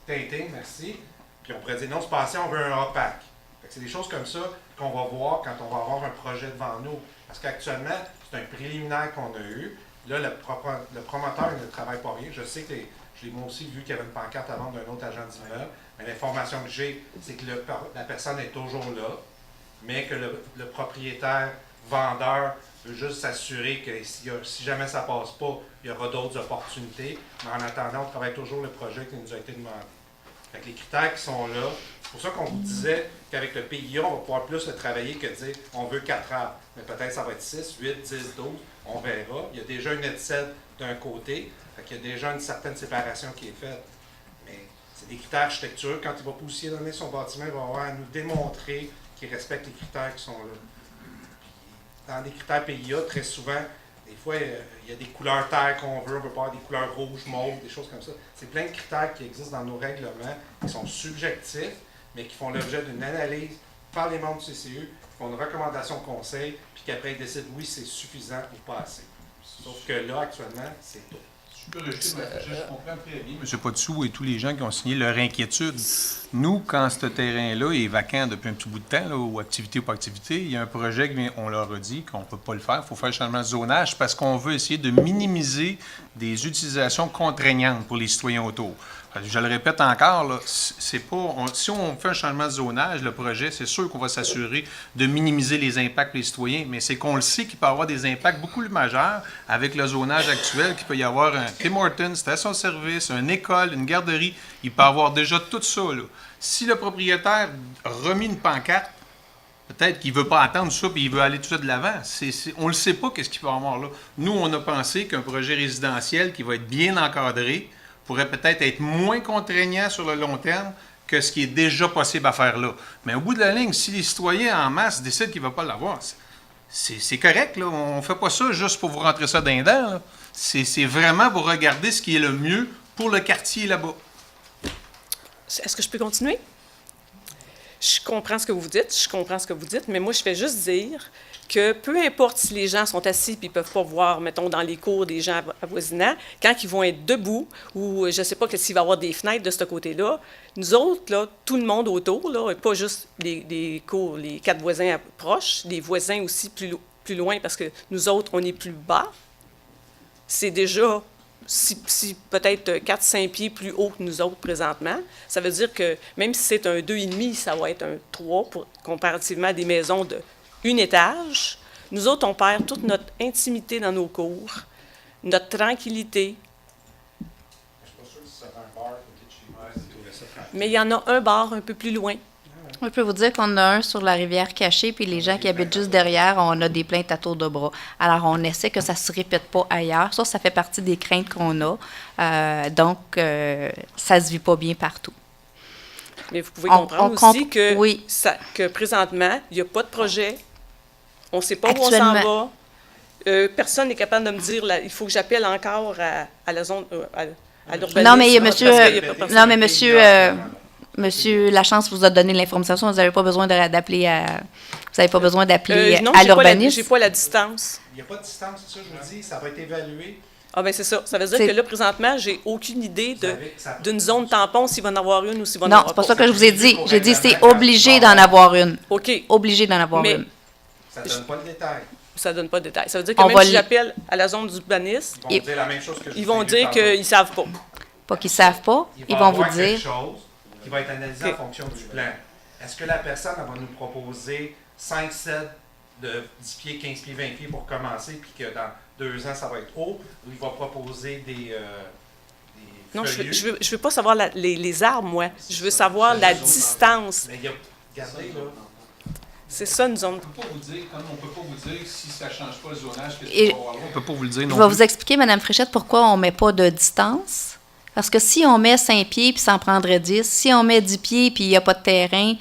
[SPEAKER 11] Teinté, merci. Puis on pourrait dire non, c'est pas assez, on veut un opaque. C'est des choses comme ça qu'on va voir quand on va avoir un projet devant nous. Parce qu'actuellement, c'est un préliminaire qu'on a eu. Là, le promoteur il ne travaille pas rien. Je sais que je l'ai moi aussi vu qu'il y avait une pancarte à vendre d'un autre agent d'immeuble. Mais l'information que j'ai, c'est que la personne est toujours là, mais que le propriétaire vendeur veut juste s'assurer que si jamais ça ne passe pas, il y aura d'autres opportunités. Mais en attendant, on travaille toujours le projet qui nous a été demandé. Fait que les critères qui sont là, c'est pour ça qu'on vous disait qu'avec le PIA, on va pouvoir plus le travailler que de dire on veut 4 arbres. Mais peut-être ça va être 6, 8, 10, 12, on verra. Il y a déjà une étincelle d'un côté, fait qu'il y a déjà une certaine séparation qui est faite. Mais c'est des critères architecturaux. Quand il va positionner son bâtiment, il va avoir à nous démontrer qu'il respecte les critères qui sont là. Puis, dans des critères PIA, très souvent, des fois, il y a des couleurs terre qu'on veut, on veut pas avoir des couleurs rouges, mauves, des choses comme ça. C'est plein de critères qui existent dans nos règlements, qui sont subjectifs, mais qui font l'objet d'une analyse par les membres du CCU, qui font une recommandation au conseil, puis qu'après ils décident oui, c'est suffisant ou pas assez. Sauf que là, actuellement, c'est tout.
[SPEAKER 3] Je comprends très bien, M. Potsou et tous les gens qui ont signé leur inquiétude. Nous, quand ce terrain-là est vacant depuis un petit bout de temps, là, ou activité ou pas activité, il y a un projet on leur a dit qu'on ne peut pas le faire, il faut faire un changement de zonage parce qu'on veut essayer de minimiser des utilisations contraignantes pour les citoyens autour. Je le répète encore, là, c'est pas, si on fait un changement de zonage, le projet, c'est sûr qu'on va s'assurer de minimiser les impacts pour les citoyens, mais c'est qu'on le sait qu'il peut y avoir des impacts beaucoup plus majeurs avec le zonage actuel, qu'il peut y avoir un Tim Hortons, station-service, une école, une garderie, il peut y avoir déjà tout ça, là. Si le propriétaire a remis une pancarte, peut-être qu'il ne veut pas attendre ça et il veut aller tout ça de l'avant. On ne le sait pas qu'est-ce qu'il va y avoir là. Nous, on a pensé qu'un projet résidentiel qui va être bien encadré pourrait peut-être être moins contraignant sur le long terme que ce qui est déjà possible à faire là. Mais au bout de la ligne, si les citoyens en masse décident qu'ils ne veulent pas l'avoir, c'est correct, là. On ne fait pas ça juste pour vous rentrer ça dans les dents, là. C'est vraiment pour regarder ce qui est le mieux pour le quartier là-bas.
[SPEAKER 10] Est-ce que je peux continuer? Je comprends ce que vous dites, mais moi, je fais juste dire que peu importe si les gens sont assis et ils ne peuvent pas voir, mettons, dans les cours des gens avoisinants, quand ils vont être debout, ou je ne sais pas s'il va y avoir des fenêtres de ce côté-là, nous autres, là, tout le monde autour, là, pas juste les 4 voisins proches, les voisins aussi plus loin, parce que nous autres, on est plus bas, c'est déjà... Si peut-être 4-5 pieds plus haut que nous autres présentement, ça veut dire que même si c'est un 2,5, ça va être un 3 comparativement à des maisons de 1 étage. Nous autres, on perd toute notre intimité dans nos cours, notre tranquillité. Mais il y en a un bar un peu plus loin.
[SPEAKER 2] Je peux vous dire qu'on a un sur la rivière Cachée, puis les gens qui habitent juste derrière, on a des plaintes à tour de bras. Alors, on essaie que ça ne se répète pas ailleurs. Ça fait partie des craintes qu'on a. Donc, ça ne se vit pas bien partout.
[SPEAKER 10] Mais vous pouvez comprendre aussi que présentement, il n'y a pas de projet. On ne sait pas où on s'en va. Personne n'est capable de me dire, il faut que j'appelle encore à la zone... à l'urbanisme.
[SPEAKER 2] Non, mais
[SPEAKER 10] parce qu'il y a pas personne.
[SPEAKER 2] non, mais monsieur Lachance vous a donné l'information. Vous n'avez pas besoin d'appeler à... Vous n'avez pas besoin d'appeler
[SPEAKER 10] Non,
[SPEAKER 2] à
[SPEAKER 10] j'ai
[SPEAKER 2] l'urbanisme.
[SPEAKER 10] pas la distance.
[SPEAKER 11] Il n'y a pas de distance, c'est ça, je vous dis, ça va être évalué.
[SPEAKER 10] Ah ben c'est ça. Ça veut dire
[SPEAKER 2] C'est-
[SPEAKER 10] que là, présentement, j'ai aucune idée
[SPEAKER 11] Vous savez que ça-
[SPEAKER 10] d'une zone tampon, s'il va en avoir une ou s'il va en
[SPEAKER 2] Non,
[SPEAKER 10] avoir
[SPEAKER 2] c'est
[SPEAKER 10] pas.
[SPEAKER 2] pas ça que je vous ai dit. J'ai dit c'est
[SPEAKER 11] Pour
[SPEAKER 2] obligé d'en avoir une.
[SPEAKER 10] OK.
[SPEAKER 2] Obligé d'en avoir
[SPEAKER 10] Mais-
[SPEAKER 2] une.
[SPEAKER 11] Ça ne donne pas le détail.
[SPEAKER 10] Ça donne pas de détail. Ça veut dire que
[SPEAKER 2] On
[SPEAKER 10] même
[SPEAKER 2] va
[SPEAKER 10] si
[SPEAKER 2] li-
[SPEAKER 10] j'appelle à la zone d'urbanisme,
[SPEAKER 11] Ils vont dire la même chose que je
[SPEAKER 10] ils
[SPEAKER 11] vous ai
[SPEAKER 10] vont
[SPEAKER 11] dit
[SPEAKER 10] dire
[SPEAKER 11] tantôt.
[SPEAKER 10] qu'ils savent pas.
[SPEAKER 2] Pas qu'ils savent pas. Ils vont vous
[SPEAKER 11] avoir quelque
[SPEAKER 2] dire.
[SPEAKER 11] chose qui va être analysé
[SPEAKER 10] Ok.
[SPEAKER 11] en fonction du plan. Est-ce que la personne elle va nous proposer 5 sets de 10 pieds, 15 pieds, 20 pieds pour commencer, puis que dans 2 ans, ça va être haut, ou il va proposer des
[SPEAKER 10] Non,
[SPEAKER 11] feuillus?
[SPEAKER 10] je veux pas savoir les arbres, moi. Je veux savoir la distance.
[SPEAKER 11] Mais il y a, regardez, là,
[SPEAKER 10] C'est ça, une zone.
[SPEAKER 3] On peut pas vous dire, comme on peut pas vous dire si ça change pas le zonage, qu'est-ce
[SPEAKER 2] Et-
[SPEAKER 3] qu'il va y avoir là. On peut pas vous le dire
[SPEAKER 2] Je
[SPEAKER 3] non
[SPEAKER 2] vais
[SPEAKER 3] plus.
[SPEAKER 2] vous expliquer, Mme Fréchette, pourquoi on ne met pas de distance. Parce que si on met 5 pieds, puis ça en prendrait 10, si on met 10 pieds, puis il n'y a pas de terrain,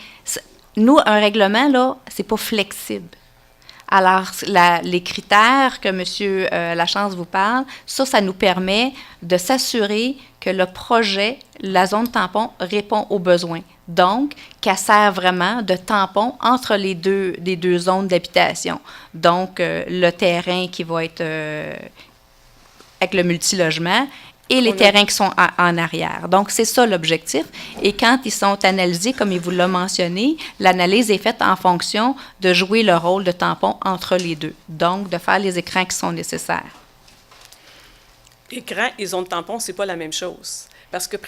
[SPEAKER 2] nous, un règlement, là, c'est pas flexible. Alors, les critères que M. Lachance vous parle, ça nous permet de s'assurer que le projet, la zone tampon, répond aux besoins. Donc, qu'elle sert vraiment de tampon entre les deux zones d'habitation. Donc, le terrain qui va être avec le multilogement et les terrains qui sont en arrière. Donc, c'est ça l'objectif. Et quand ils sont analysés, comme il vous l'a mentionné, l'analyse est faite en fonction de jouer le rôle de tampon entre les deux. Donc, de faire les écrans qui sont nécessaires.
[SPEAKER 10] Écran et zone tampon, c'est pas la même chose. Parce que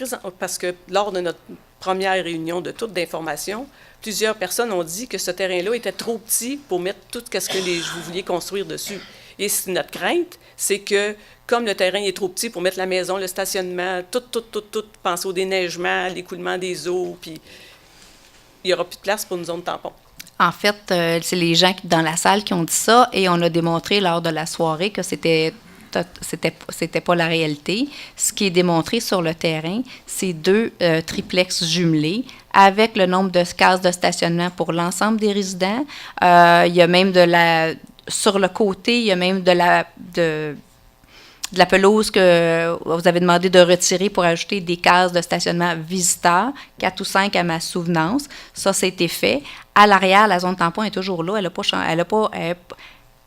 [SPEAKER 10] lors de notre première réunion de toute d'information, plusieurs personnes ont dit que ce terrain-là était trop petit pour mettre tout ce que vous vouliez construire dessus. Et notre crainte, c'est que comme le terrain est trop petit pour mettre la maison, le stationnement, tout, penser au déneigement, à l'écoulement des eaux, puis il n'y aura plus de place pour une zone tampon.
[SPEAKER 2] En fait, c'est les gens dans la salle qui ont dit ça et on a démontré lors de la soirée que c'était pas la réalité. Ce qui est démontré sur le terrain, c'est 2 triplex jumelés avec le nombre de cases de stationnement pour l'ensemble des résidents. Il y a même sur le côté, il y a même de la pelouse que vous avez demandé de retirer pour ajouter des cases de stationnement visiteurs, 4 ou 5 à ma souvenance. Ça a été fait. À l'arrière, la zone tampon est toujours là. Elle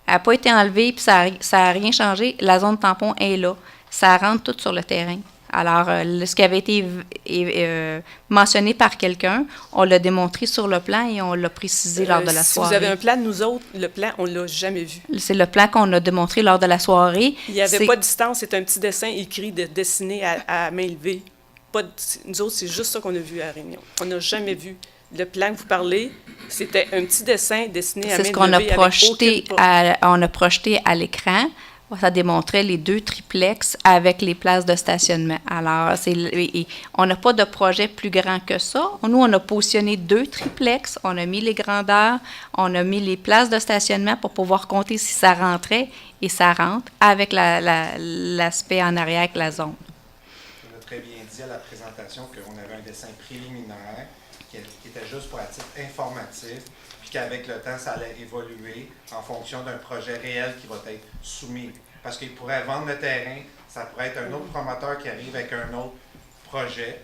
[SPEAKER 2] n'a pas été enlevée, puis ça n'a rien changé. La zone tampon est là. Ça rentre tout sur le terrain. Alors, ce qui avait été mentionné par quelqu'un, on l'a démontré sur le plan et on l'a précisé lors de la soirée.
[SPEAKER 10] Si vous avez un plan, nous autres, le plan, on ne l'a jamais vu.
[SPEAKER 2] C'est le plan qu'on a démontré lors de la soirée.
[SPEAKER 10] Il n'y avait pas de distance, c'est un petit dessin écrit, dessiné à main levée. Nous autres, c'est juste ça qu'on a vu à la réunion. On n'a jamais vu. Le plan que vous parlez, c'était un petit dessin dessiné à main levée.
[SPEAKER 2] C'est ce qu'on a projeté, on a projeté à l'écran. Ça démontrait les 2 triplex avec les places de stationnement. Alors, on n'a pas de projet plus grand que ça. Nous, on a positionné 2 triplex, on a mis les grandeurs, on a mis les places de stationnement pour pouvoir compter si ça rentrait, et ça rentre avec l'aspect en arrière avec la zone.
[SPEAKER 11] On a très bien dit à la présentation qu'on avait un dessin préliminaire qui était juste pour un titre informatif, puis qu'avec le temps, ça allait évoluer en fonction d'un projet réel qui va être soumis. Parce qu'il pourrait vendre le terrain, ça pourrait être un autre promoteur qui arrive avec un autre projet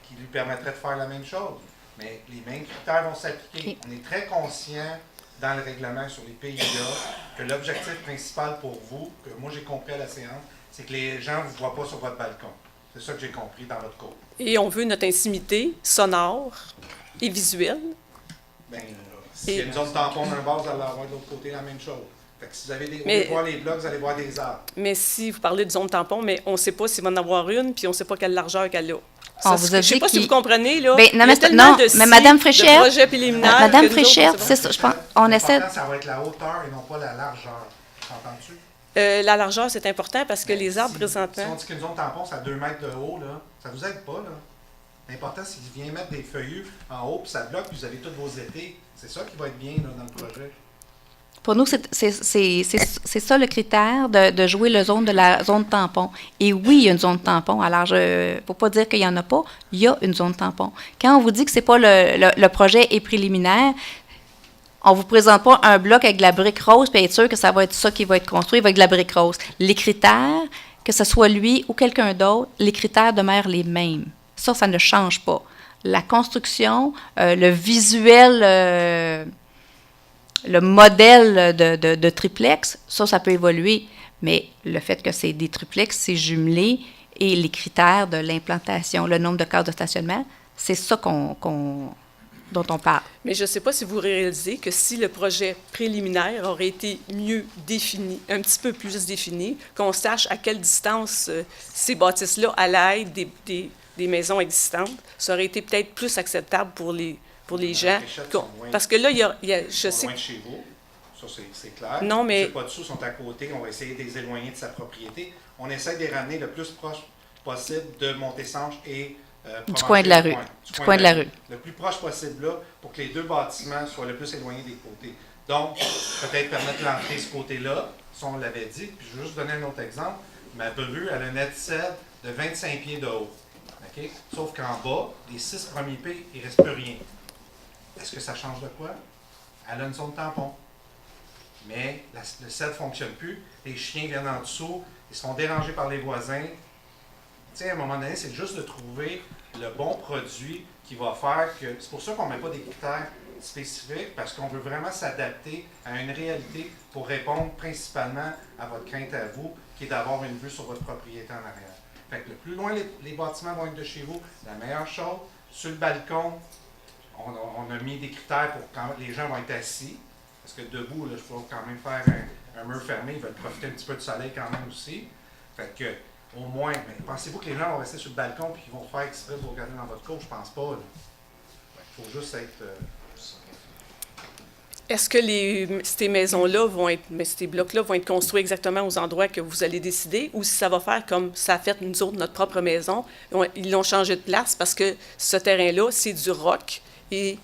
[SPEAKER 11] qui lui permettrait de faire la même chose. Mais les mêmes critères vont s'appliquer. On est très conscient dans le règlement sur les PIA que l'objectif principal pour vous, que moi j'ai compris à la séance, c'est que les gens ne vous voient pas sur votre balcon. C'est ça que j'ai compris dans votre cours.
[SPEAKER 10] Et on veut notre intimité sonore et visuelle.
[SPEAKER 11] Bien, s'il y a une zone tampon d'un bord, vous allez avoir de l'autre côté la même chose. Fait que si vous allez voir les blocs, vous allez voir des arbres.
[SPEAKER 10] Mais si vous parlez de zone tampon, mais on ne sait pas s'il va en avoir une, puis on ne sait pas quelle largeur qu'elle a.
[SPEAKER 2] On vous a
[SPEAKER 10] je ne sais
[SPEAKER 2] dit
[SPEAKER 10] pas si vous comprenez, là.
[SPEAKER 2] Ben,
[SPEAKER 10] Il y a tellement de
[SPEAKER 2] mais Mme
[SPEAKER 10] de
[SPEAKER 2] Fréchette,
[SPEAKER 10] projets préliminaires
[SPEAKER 2] Mme
[SPEAKER 10] que nous autres,
[SPEAKER 2] Fréchette,
[SPEAKER 10] on sait
[SPEAKER 2] c'est ça, je pense, on essaie...
[SPEAKER 11] L'important, ça va être la hauteur et non pas la largeur. Entends-tu?
[SPEAKER 10] La largeur, c'est important parce que les arbres
[SPEAKER 11] Si
[SPEAKER 10] présentement...
[SPEAKER 11] on dit qu'une zone tampon, c'est à 2 mètres de haut, là, ça ne vous aide pas, là. L'important, c'est qu'il vient mettre des feuillus en haut, puis ça bloque, puis vous avez tous vos étés. C'est ça qui va être bien, là, dans le projet.
[SPEAKER 2] Pour nous, c'est ça le critère de jouer la zone tampon. Et oui, il y a une zone tampon. Alors, il ne faut pas dire qu'il n'y en a pas. Il y a une zone tampon. Quand on vous dit que c'est pas le projet est préliminaire, on ne vous présente pas un bloc avec de la brique rose puis être sûr que ça va être ça qui va être construit avec de la brique rose. Les critères que ce soit lui ou quelqu'un d'autre, les critères demeurent les mêmes. Ça ne change pas. La construction, le visuel, le modèle de triplex, ça peut évoluer. Mais le fait que c'est des triplex, c'est jumelé, et les critères de l'implantation, le nombre de cases de stationnement, c'est ça dont on parle.
[SPEAKER 10] Mais je ne sais pas si vous réalisez que si le projet préliminaire aurait été mieux défini, un petit peu plus défini, qu'on sache à quelle distance ces bâtisses-là allaient être des maisons existantes, ça aurait été peut-être plus acceptable pour les gens. Parce que là, il y a je sais...
[SPEAKER 11] Loin de chez vous, ça c'est clair.
[SPEAKER 10] Non, mais...
[SPEAKER 11] Les pas dessous sont à côté, on va essayer de les éloigner de sa propriété. On essaie de les ramener le plus proche possible de Montesange et
[SPEAKER 2] du coin de la rue. Du coin de la rue.
[SPEAKER 11] Le plus proche possible là, pour que les deux bâtiments soient le plus éloignés des côtés. Donc, peut-être permettre l'entrée de ce côté-là, ça on l'avait dit. Puis je vais juste donner un autre exemple. Ma bru, elle a un net cède de 25 pieds de haut. Okay? Sauf qu'en bas, les 6 premiers pieds, il ne reste plus rien. Est-ce que ça change de quoi? Elle a une zone tampon. Mais le cède ne fonctionne plus. Les chiens viennent en dessous, ils se font déranger par les voisins. Tu sais, à un moment donné, c'est juste de trouver le bon produit qui va faire que... C'est pour ça qu'on ne met pas des critères spécifiques, parce qu'on veut vraiment s'adapter à une réalité pour répondre principalement à votre crainte à vous, qui est d'avoir une vue sur votre propriété en arrière. Fait que le plus loin les bâtiments vont être de chez vous, la meilleure chose. Sur le balcon, on a mis des critères pour quand les gens vont être assis. Parce que debout, là, je peux quand même faire un mur fermé, ils veulent profiter un petit peu du soleil quand même aussi. Fait que, au moins, mais pensez-vous que les gens vont rester sur le balcon et qu'ils vont faire exprès de vous regarder dans votre cour? Je pense pas. Il faut juste être...
[SPEAKER 10] Est-ce que ces maisons-là ces blocs-là vont être construits exactement aux endroits que vous allez décider, ou si ça va faire comme ça a fait nous autres, notre propre maison, ils l'ont changé de place parce que ce terrain-là, c'est du roc et...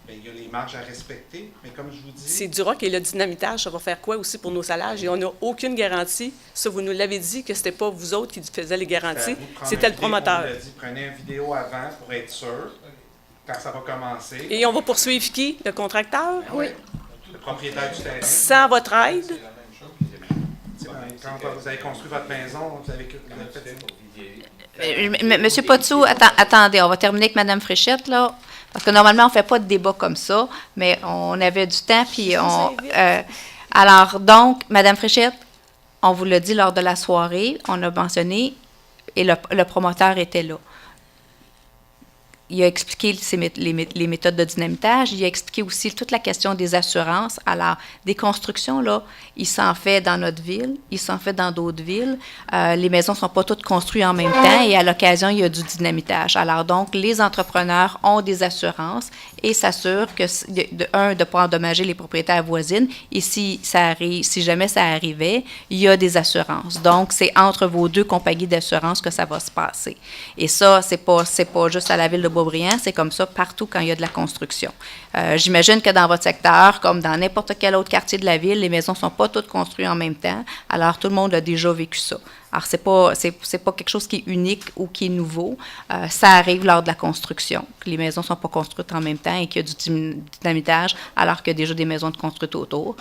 [SPEAKER 11] Bien, il y a les marges à respecter, mais comme je vous dis...
[SPEAKER 10] C'est du roc et le dynamitage, ça va faire quoi aussi pour nos salages? Et on n'a aucune garantie. Ça, vous nous l'avez dit que c'était pas vous autres qui faisaient les garanties, c'était le promoteur.
[SPEAKER 11] On l'a dit, prenez une vidéo avant pour être sûr, quand ça va commencer.
[SPEAKER 10] Et on va poursuivre qui? Le contracteur?
[SPEAKER 11] Oui. Le propriétaire du terrain.
[SPEAKER 10] Sans votre aide?
[SPEAKER 11] Quand vous avez construit votre maison, vous avez fait...
[SPEAKER 2] Monsieur Potsou, attendez, on va terminer avec Mme Fréchette, là. Parce que normalement, on ne fait pas de débat comme ça, mais on avait du temps, puis alors, donc, Mme Fréchette, on vous l'a dit lors de la soirée, on a mentionné, et le promoteur était là. Il a expliqué les méthodes de dynamitage. Il a expliqué aussi toute la question des assurances. Alors, des constructions, là, il s'en fait dans notre ville, il s'en fait dans d'autres villes. Les maisons ne sont pas toutes construites en même temps et à l'occasion, il y a du dynamitage. Alors, donc, les entrepreneurs ont des assurances et s'assurent que, de ne pas endommager les propriétaires voisines. Et si jamais ça arrivait, il y a des assurances. Donc, c'est entre vos deux compagnies d'assurance que ça va se passer. Et ça, c'est pas juste à la ville de Boisbriand, c'est comme ça partout quand il y a de la construction. J'imagine que dans votre secteur, comme dans n'importe quel autre quartier de la ville, les maisons ne sont pas toutes construites en même temps. Alors, tout le monde a déjà vécu ça. Alors, c'est pas quelque chose qui est unique ou qui est nouveau. Ça arrive lors de la construction, que les maisons ne sont pas construites en même temps et qu'il y a du dynamitage, alors qu'il y a déjà des maisons construites autour.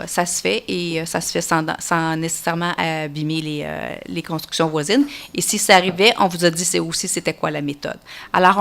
[SPEAKER 2] Ça se fait et ça se fait sans nécessairement abîmer les constructions voisines. Et si ça arrivait, on vous a dit c'était quoi la méthode. Alors,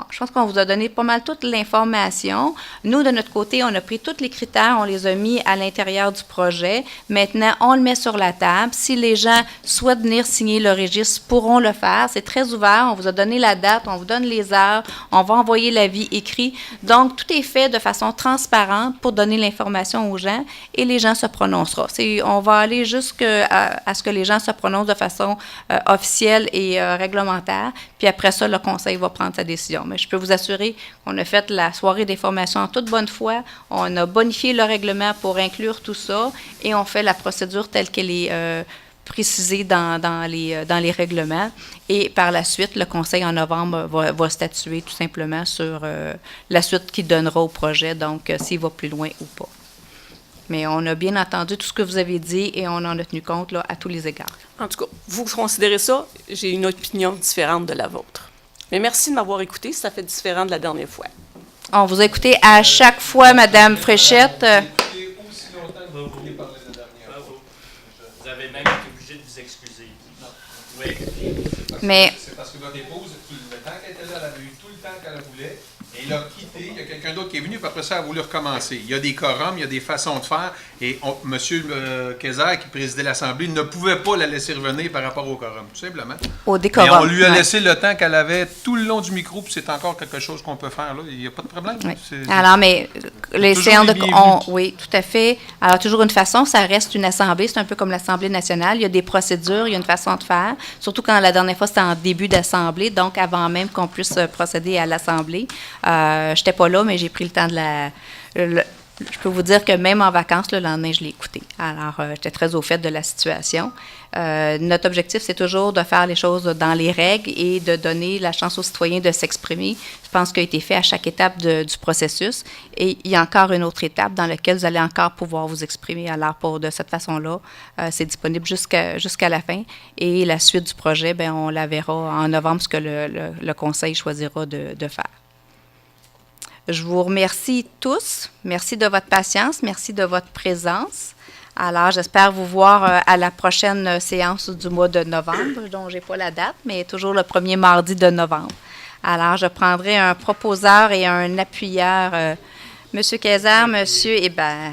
[SPEAKER 2] je pense qu'on vous a donné pas mal toute l'information. Nous, de notre côté, on a pris tous les critères, on les a mis à l'intérieur du projet. Maintenant, on le met sur la table. Si les gens souhaitent venir signer le registre, pourront le faire. C'est très ouvert. On vous a donné la date, on vous donne les heures, on va envoyer l'avis écrit. Donc, tout est fait de façon transparente pour donner l'information aux gens et les gens se prononceront. On va aller jusqu'à ce que les gens se prononcent de façon officielle et réglementaire. Puis après ça, le conseil va prendre sa décision. Mais je peux vous assurer qu'on a fait la soirée des formations en toute bonne foi. On a bonifié le règlement pour inclure tout ça et on fait la procédure telle qu'elle est précisée dans les règlements. Et par la suite, le conseil en novembre va statuer tout simplement sur la suite qu'il donnera au projet, donc s'il va plus loin ou pas. Mais on a bien entendu tout ce que vous avez dit et on en a tenu compte là, à tous les égards.
[SPEAKER 10] En tout cas, vous considérez ça, j'ai une opinion différente de la vôtre. Mais merci de m'avoir écouté, ça fait différent de la dernière fois.
[SPEAKER 2] On vous a écouté à chaque fois, Mme Fréchette.
[SPEAKER 5] Vous avez même été obligé de vous
[SPEAKER 3] Oui.
[SPEAKER 2] Mais-
[SPEAKER 3] C'est parce que votre épouse, le temps qu'elle était là, elle avait eu tout le temps qu'elle voulait. Et il a quitté. Il y a quelqu'un d'autre qui est venu, puis après ça, elle a voulu recommencer. Il y a des quorums, il y a des façons de faire. Et M. Kayser, qui présidait l'Assemblée, ne pouvait pas la laisser revenir par rapport au quorum, tout simplement.
[SPEAKER 2] Au
[SPEAKER 3] Mais
[SPEAKER 2] décorum.
[SPEAKER 3] on lui a
[SPEAKER 2] ouais.
[SPEAKER 3] laissé le temps qu'elle avait tout le long du micro, puis c'est encore quelque chose qu'on peut faire. Là. Il n'y a pas de problème.
[SPEAKER 2] Oui.
[SPEAKER 3] C'est-
[SPEAKER 2] Alors, mais les
[SPEAKER 3] toujours
[SPEAKER 2] séances
[SPEAKER 3] les
[SPEAKER 2] de...
[SPEAKER 3] bienvenus.
[SPEAKER 2] oui, tout à fait. Alors, toujours une façon, ça reste une assemblée, c'est un peu comme l'Assemblée nationale. Il y a des procédures, il y a une façon de faire, surtout quand la dernière fois, c'était en début d'assemblée, donc avant même qu'on puisse procéder à l'assemblée. Je n'étais pas là, mais j'ai pris le temps de je peux vous dire que même en vacances, le lendemain, je l'ai écouté. Alors, j'étais très au fait de la situation. Notre objectif, c'est toujours de faire les choses dans les règles et de donner la chance aux citoyens de s'exprimer. Je pense qu'il a été fait à chaque étape du processus. Et il y a encore une autre étape dans laquelle vous allez encore pouvoir vous exprimer. Alors, de cette façon-là, c'est disponible jusqu'à la fin. Et la suite du projet, bien, on la verra en novembre, ce que le Conseil choisira de faire. Je vous remercie tous. Merci de votre patience. Merci de votre présence. Alors, j'espère vous voir à la prochaine séance du mois de novembre, dont je n'ai pas la date, mais toujours le premier mardi de novembre. Alors, je prendrai un proposeur et un appuyeur, M. Kayser, M. Hébert.